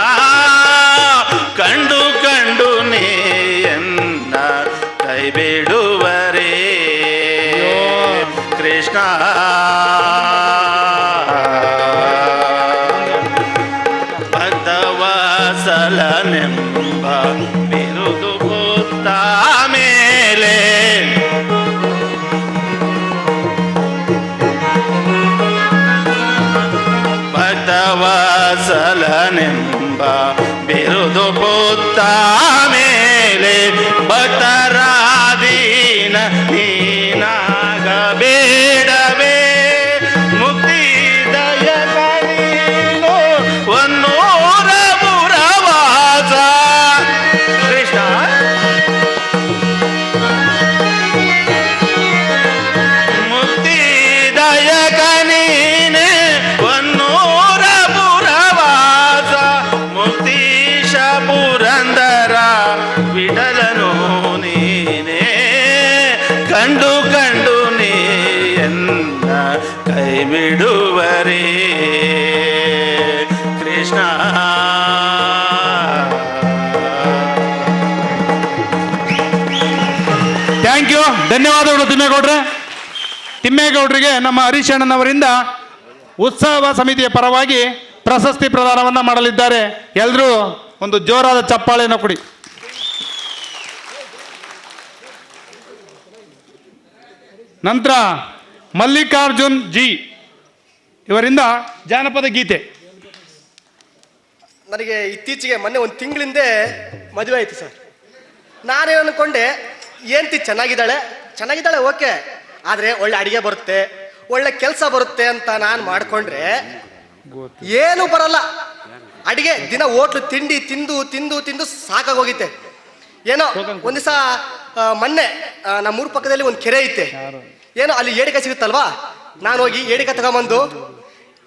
Speaker 1: ಕಂಡು ನೀಯನ್ನ ಕೈ ಬಿಡುವರೇ ಕೃಷ್ಣ. ಭಕ್ತವತ್ಸಲನೆಂಬ ಬಿರುದು ಕೂತ ಮೇಲೆ ಭಕ್ತವತ್ಸಲನೆಂಬ ಬಿರುದು ಕೂತ ಮೇಲೆ ಭಕ್ತರಾದೀನ ನೀನಾಗಬೇಡವೇ. ಮುಕ್ತಿ ದಯಕರೀನು ಒನ್ನೂರ ಪುರವಾಸ ಕೃಷ್ಣ. ಮುಕ್ತಿ ದಯಕ ನೀನೆ ಒನ್ನೂರ ಪುರವಾಸ. ಮುಕ್ತೀಶ ಪುರಂದರ ವಿಠಲನು ನೀನೇ. ಕಂಡು ನೀಯನ್ನ ಕೈ ಬಿಡುವರೇ ಕೃಷ್ಣ.
Speaker 2: ಥ್ಯಾಂಕ್ ಯು, ಧನ್ಯವಾದಗಳು ತಿಮ್ಮೇಗೌಡ್ರೆ. ತಿಮ್ಮೇಗೌಡರಿಗೆ ನಮ್ಮ ಹರೀಶ್ ಅಣ್ಣನವರಿಂದ ಉತ್ಸವ ಸಮಿತಿಯ ಪರವಾಗಿ ಪ್ರಶಸ್ತಿ ಪ್ರದಾನವನ್ನು ಮಾಡಲಿದ್ದಾರೆ. ಎಲ್ಲರೂ ಒಂದು ಜೋರಾದ ಚಪ್ಪಾಳೆಯನ್ನು ಕೊಡಿ. ನಂತರ ಮಲ್ಲಿಕಾರ್ಜುನ್ ಜಿ ಇವರಿಂದ ಜಾನಪದ ಗೀತೆ.
Speaker 13: ನನಗೆ ಇತ್ತೀಚೆಗೆ ಮೊನ್ನೆ ಒಂದು ತಿಂಗಳಿಂದೆ ಮದುವೆ ಆಯಿತು ಸರ್. ನಾನೇನು ಅಂದ್ಕೊಂಡೆ, ಏನ್ತಿ ಚೆನ್ನಾಗಿದ್ದಾಳೆ ಓಕೆ, ಆದರೆ ಒಳ್ಳೆ ಅಡಿಗೆ ಬರುತ್ತೆ, ಒಳ್ಳೆ ಕೆಲಸ ಬರುತ್ತೆ ಅಂತ ನಾನು ಮಾಡಿಕೊಂಡ್ರೆ ಏನು ಬರಲ್ಲ. ಅಡಿಗೆ ದಿನ ಹೋಟ್ಲು ತಿಂಡಿ ತಿಂದು ಸಾಕಾಗೋಗಿತ್ತೆ. ಏನೋ ಒಂದು ದಿವಸ ಮೊನ್ನೆ ನಮ್ಮೂರ ಪಕ್ಕದಲ್ಲಿ ಒಂದು ಕೆರೆ ಐತೆ, ಏನೋ ಅಲ್ಲಿ ಏಡಿಕಾಯಿ ಸಿಗುತ್ತಲ್ವಾ, ನಾನು ಹೋಗಿ ಏಡಿಕಾಯಿ ತಗೊಂಬಂದು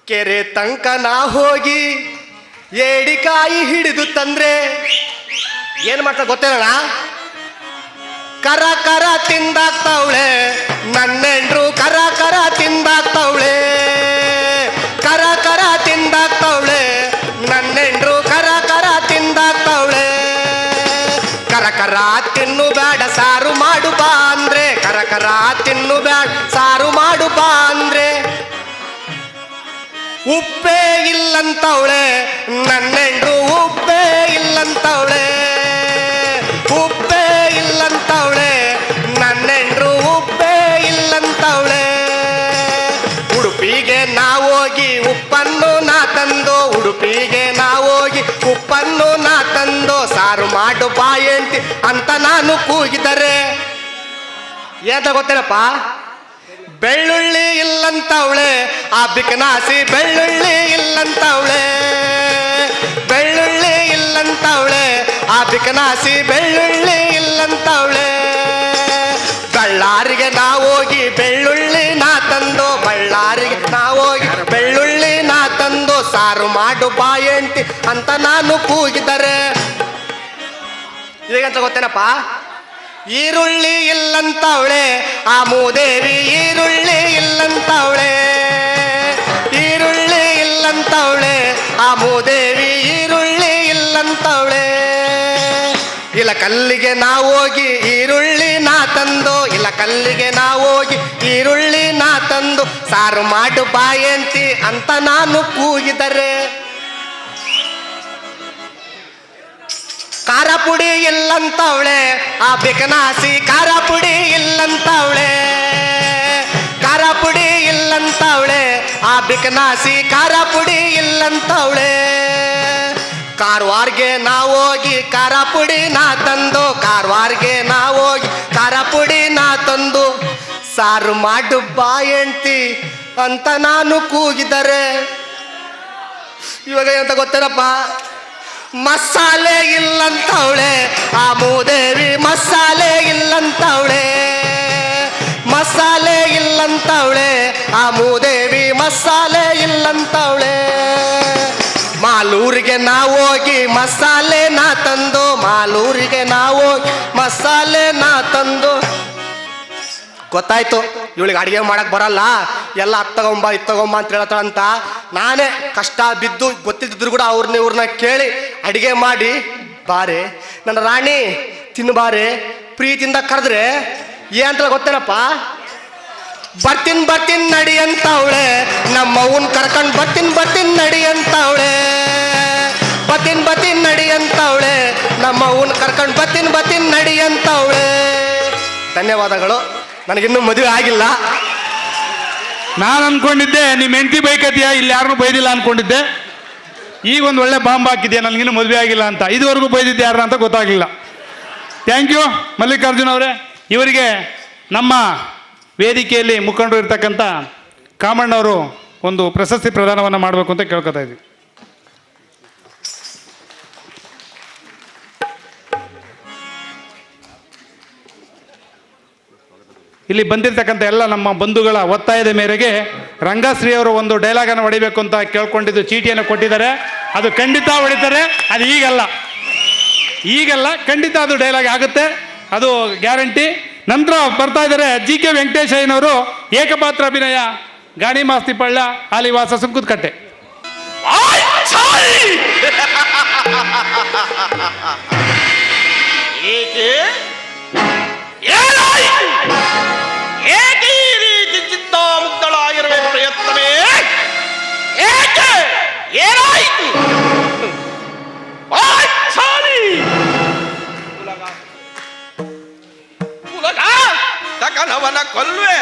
Speaker 13: ಕೆರೆ ತನಕ ನಾ ಹೋಗಿ ಏಡಿಕಾಯಿ ಹಿಡಿದು ತಂದ್ರೆ ಏನ್ ಮಾಡ್ತಾ ಗೊತ್ತೇನಣ್ಣ, ಕರ ಕರ ತಿಂದಾಕ್ತವಳೆ ನನ್ನೆಂಡ್ರು, ಕರ ಕರ ತಿಂದಾಕ್ತವಳೆ, ಕರ ಕರ ತಿಂದಾಕ್ತವಳೆ ನನ್ನೆಂಡ್ರು, ಕರ ಕರ ತಿಂದಾಕ್ತವಳೆ. ಕರ ಕರ ತಿನ್ನು ಬೇಡ ಸಾರು ಮಾಡು ಬಾ ಅಂದ್ರೆ, ಕರ ಕರ ತಿನ್ನು ಬೇಡ ಸಾರು ಮಾಡು ಬಾ ಅಂದ್ರೆ, ಉಪ್ಪೇ ಇಲ್ಲಂತವಳೆ ನನ್ನೆಂಡ್ರು, ಉಪ್ಪೇ ಇಲ್ಲಂತವಳೆ. ಉಡುಪಿಗೆ ನಾ ಹೋಗಿ ಉಪ್ಪನ್ನು ನಾ ತಂದು ಸಾರು ಮಾಡು ಬಾಯಂತಿ ಅಂತ ನಾನು ಕೂಗಿದರೆ ಏಂತ ಗೊತ್ತೇನಪ್ಪ, ಬೆಳ್ಳುಳ್ಳಿ ಇಲ್ಲಂತವಳೆ ಆ ಬಿಕನಾಸಿ, ಬೆಳ್ಳುಳ್ಳಿ ಇಲ್ಲಂತವಳೆ, ಬೆಳ್ಳುಳ್ಳಿ ಇಲ್ಲಂತವಳೆ ಆ ಬಿಕನಾಸಿ, ಬೆಳ್ಳುಳ್ಳಿ ಇಲ್ಲಂತವಳೆ. ಬಳ್ಳಾರಿಗೆ ನಾ ಹೋಗಿ ಬೆಳ್ಳುಳ್ಳಿ ನಾ ತಂದು, ಬಳ್ಳಾರಿಗೆ ನಾ ಹೋಗಿ ಬೆಳ್ಳುಳ್ಳಿ ನಾ ತಂದು ಸಾರು ಮಾಡು ಬಾಯಂತಿ ಅಂತ ನಾನು ಕೂಗಿದರೆ ಈಗಂತ ಗೊತ್ತೇನಪ್ಪ, ಈರುಳ್ಳಿ ಇಲ್ಲಂತವಳೆ ಆ ಮೂದೇವಿ, ಈರುಳ್ಳಿ ಇಲ್ಲಂತವಳೆ, ಈರುಳ್ಳಿ ಇಲ್ಲಂತವಳೆ ಆ ಮೂದೇವಿ, ಈರುಳ್ಳಿ ಇಲ್ಲಂತವಳೆ. ಇಲ್ಲ ಕಲ್ಲಿಗೆ ನಾ ಹೋಗಿ ಈರುಳ್ಳಿ ನಾ ತಂದು, ಇಲ್ಲ ಕಲ್ಲಿಗೆ ನಾ ಹೋಗಿ ಈರುಳ್ಳಿ ನಾ ತಂದು ಸಾರು ಮಾಡು ಬಾಯಂತಿ ಅಂತ ನಾನು ಕೂಗಿದರೆ ಖಾರ ಪುಡಿ ಇಲ್ಲಂತವಳೆ ಆ ಬಿಕನಾಸಿ, ಖಾರ ಪುಡಿ ಇಲ್ಲಂತವಳೆ, ಖಾರ ಪುಡಿ ಇಲ್ಲಂತವಳೆ ಆ ಬಿಕನಾಸಿ, ಖಾರ ಪುಡಿ ಇಲ್ಲಂತವಳೆ. ಕಾರವಾರ್ಗೆ ನಾ ಹೋಗಿ ಖಾರ ಪುಡಿ ನಾ ತಂದು, ಕಾರವಾರ್ಗೆ ನಾ ಹೋಗಿ ಖಾರ ಪುಡಿ ನಾ ತಂದು ಸಾರು ಮಾಡು ಬಾಯಂತಿ ಅಂತ ನಾನು ಕೂಗಿದರೆ ಇವಾಗ ಎಂತ ಗೊತ್ತೇನಪ್ಪ, ಮಸಾಲೆ ಇಲ್ಲಂತವಳೆ ಆ ಮೂದೇವಿ, ಮಸಾಲೆ ಇಲ್ಲಂತವಳೆ, ಮಸಾಲೆ ಇಲ್ಲಂತವಳೆ ಆ ಮೂದೇವಿ, ಮಸಾಲೆ ಇಲ್ಲಂತವಳೆ. ಮಾಲೂರಿಗೆ ನಾ ಹೋಗಿ ಮಸಾಲೆ ನಾ ತಂದು, ಮಾಲೂರಿಗೆ ನಾ ಹೋಗಿ ಮಸಾಲೆ ನಾ ತಂದು ಗೊತ್ತಾಯ್ತು ಇವಳಿಗೆ ಅಡಿಗೆ ಮಾಡಕ್ ಬರಲ್ಲ, ಎಲ್ಲ ಅತ್ತಗೊಂಬ ಇತ್ತಗೊಂಬ ಅಂತ ಹೇಳ್ತಾಳಂತ. ನಾನೇ ಕಷ್ಟ ಬಿದ್ದು ಗೊತ್ತಿದ್ರು ಕೂಡ ಇವ್ರನ್ನ ಕೇಳಿ ಅಡಿಗೆ ಮಾಡಿ ಬಾರೆ ನನ್ನ ರಾಣಿ ತಿನ್ಬಾರೆ ಪ್ರೀತಿಯಿಂದ ಕರೆದ್ರೆ ಏನಂತ ಗೊತ್ತೇನಪ್ಪ, ಬರ್ತೀನಿ ಬರ್ತೀನಿ ನಡಿ ಅಂತವಳೆ, ನಮ್ಮ ಅವ್ವನ್ ಕರ್ಕೊಂಡು ಬರ್ತೀನಿ ನಡಿ ಅಂತವಳೆ, ಬರ್ತೀನಿ ನಡಿ ಅಂತವಳೆ, ನಮ್ಮ ಅವ್ವನ್ ಕರ್ಕೊಂಡು ಬರ್ತೀನಿ ನಡಿ ಅಂತವಳೆ. ಧನ್ಯವಾದಗಳು. ನನಗಿನ್ನೂ ಮದುವೆ ಆಗಿಲ್ಲ.
Speaker 2: ನಾನು ಅನ್ಕೊಂಡಿದ್ದೆ ನಿಮ್ಮ ಹೆಂಡತಿ ಬೈಕತಿಯ, ಇಲ್ಲಿ ಯಾರನ್ನೂ ಬೈದಿಲ್ಲ ಅನ್ಕೊಂಡಿದ್ದೆ. ಈಗ ಒಂದು ಒಳ್ಳೆ ಬಾಂಬ್ ಹಾಕಿದ್ಯಾ, ನನಗಿನ್ನೂ ಮದುವೆ ಆಗಿಲ್ಲ ಅಂತ. ಇದುವರೆಗೂ ಬೈದಿದ್ದೆ ಯಾರನ್ನ ಅಂತ ಗೊತ್ತಾಗಲಿಲ್ಲ. ಥ್ಯಾಂಕ್ ಯು ಮಲ್ಲಿಕಾರ್ಜುನ್ ಅವರೇ. ಇವರಿಗೆ ನಮ್ಮ ವೇದಿಕೆಯಲ್ಲಿ ಮುಖಂಡರು ಇರ್ತಕ್ಕಂಥ ಕಾಮಣ್ಣವರು ಒಂದು ಪ್ರಶಸ್ತಿ ಪ್ರದಾನವನ್ನು ಮಾಡಬೇಕು ಅಂತ ಕೇಳ್ಕೊತಾ ಇದ್ದೀವಿ. ಇಲ್ಲಿ ಬಂದಿರತಕ್ಕಂಥ ಎಲ್ಲ ನಮ್ಮ ಬಂಧುಗಳ ಒತ್ತಾಯದ ಮೇರೆಗೆ ರಂಗಶ್ರೀ ಅವರು ಒಂದು ಡೈಲಾಗನ್ನು ಹೊಡಿಬೇಕು ಅಂತ ಕೇಳ್ಕೊಂಡಿದ್ದು ಚೀಟಿಯನ್ನು ಕೊಟ್ಟಿದ್ದಾರೆ. ಅದು ಖಂಡಿತ ಹೊಡಿತಾರೆ. ಅದು ಈಗಲ್ಲ ಖಂಡಿತ ಅದು ಡೈಲಾಗ್ ಆಗುತ್ತೆ, ಅದು ಗ್ಯಾರಂಟಿ. ನಂತರ ಬರ್ತಾ ಇದ್ದಾರೆ GK ವೆಂಕಟೇಶಯ್ಯನವರು, ಏಕಪಾತ್ರ ಅಭಿನಯ, ಗಾಣಿ ಮಾಸ್ತಿ ಪಳ್ಳ, ಆಲಿವಾಸ ಸುಂಕುದಕಟ್ಟೆ.
Speaker 10: ಏಕೆ ಈ ರೀತಿ ಚಿತ್ತಾಮುಕ್ತಳಾಗಿರುವ ಪ್ರಯತ್ನವೇ? ಏಕೆ? ಏನಾಯಿತು? ಉಲಗ ತಕನವನ ಕೊಲ್ವೆ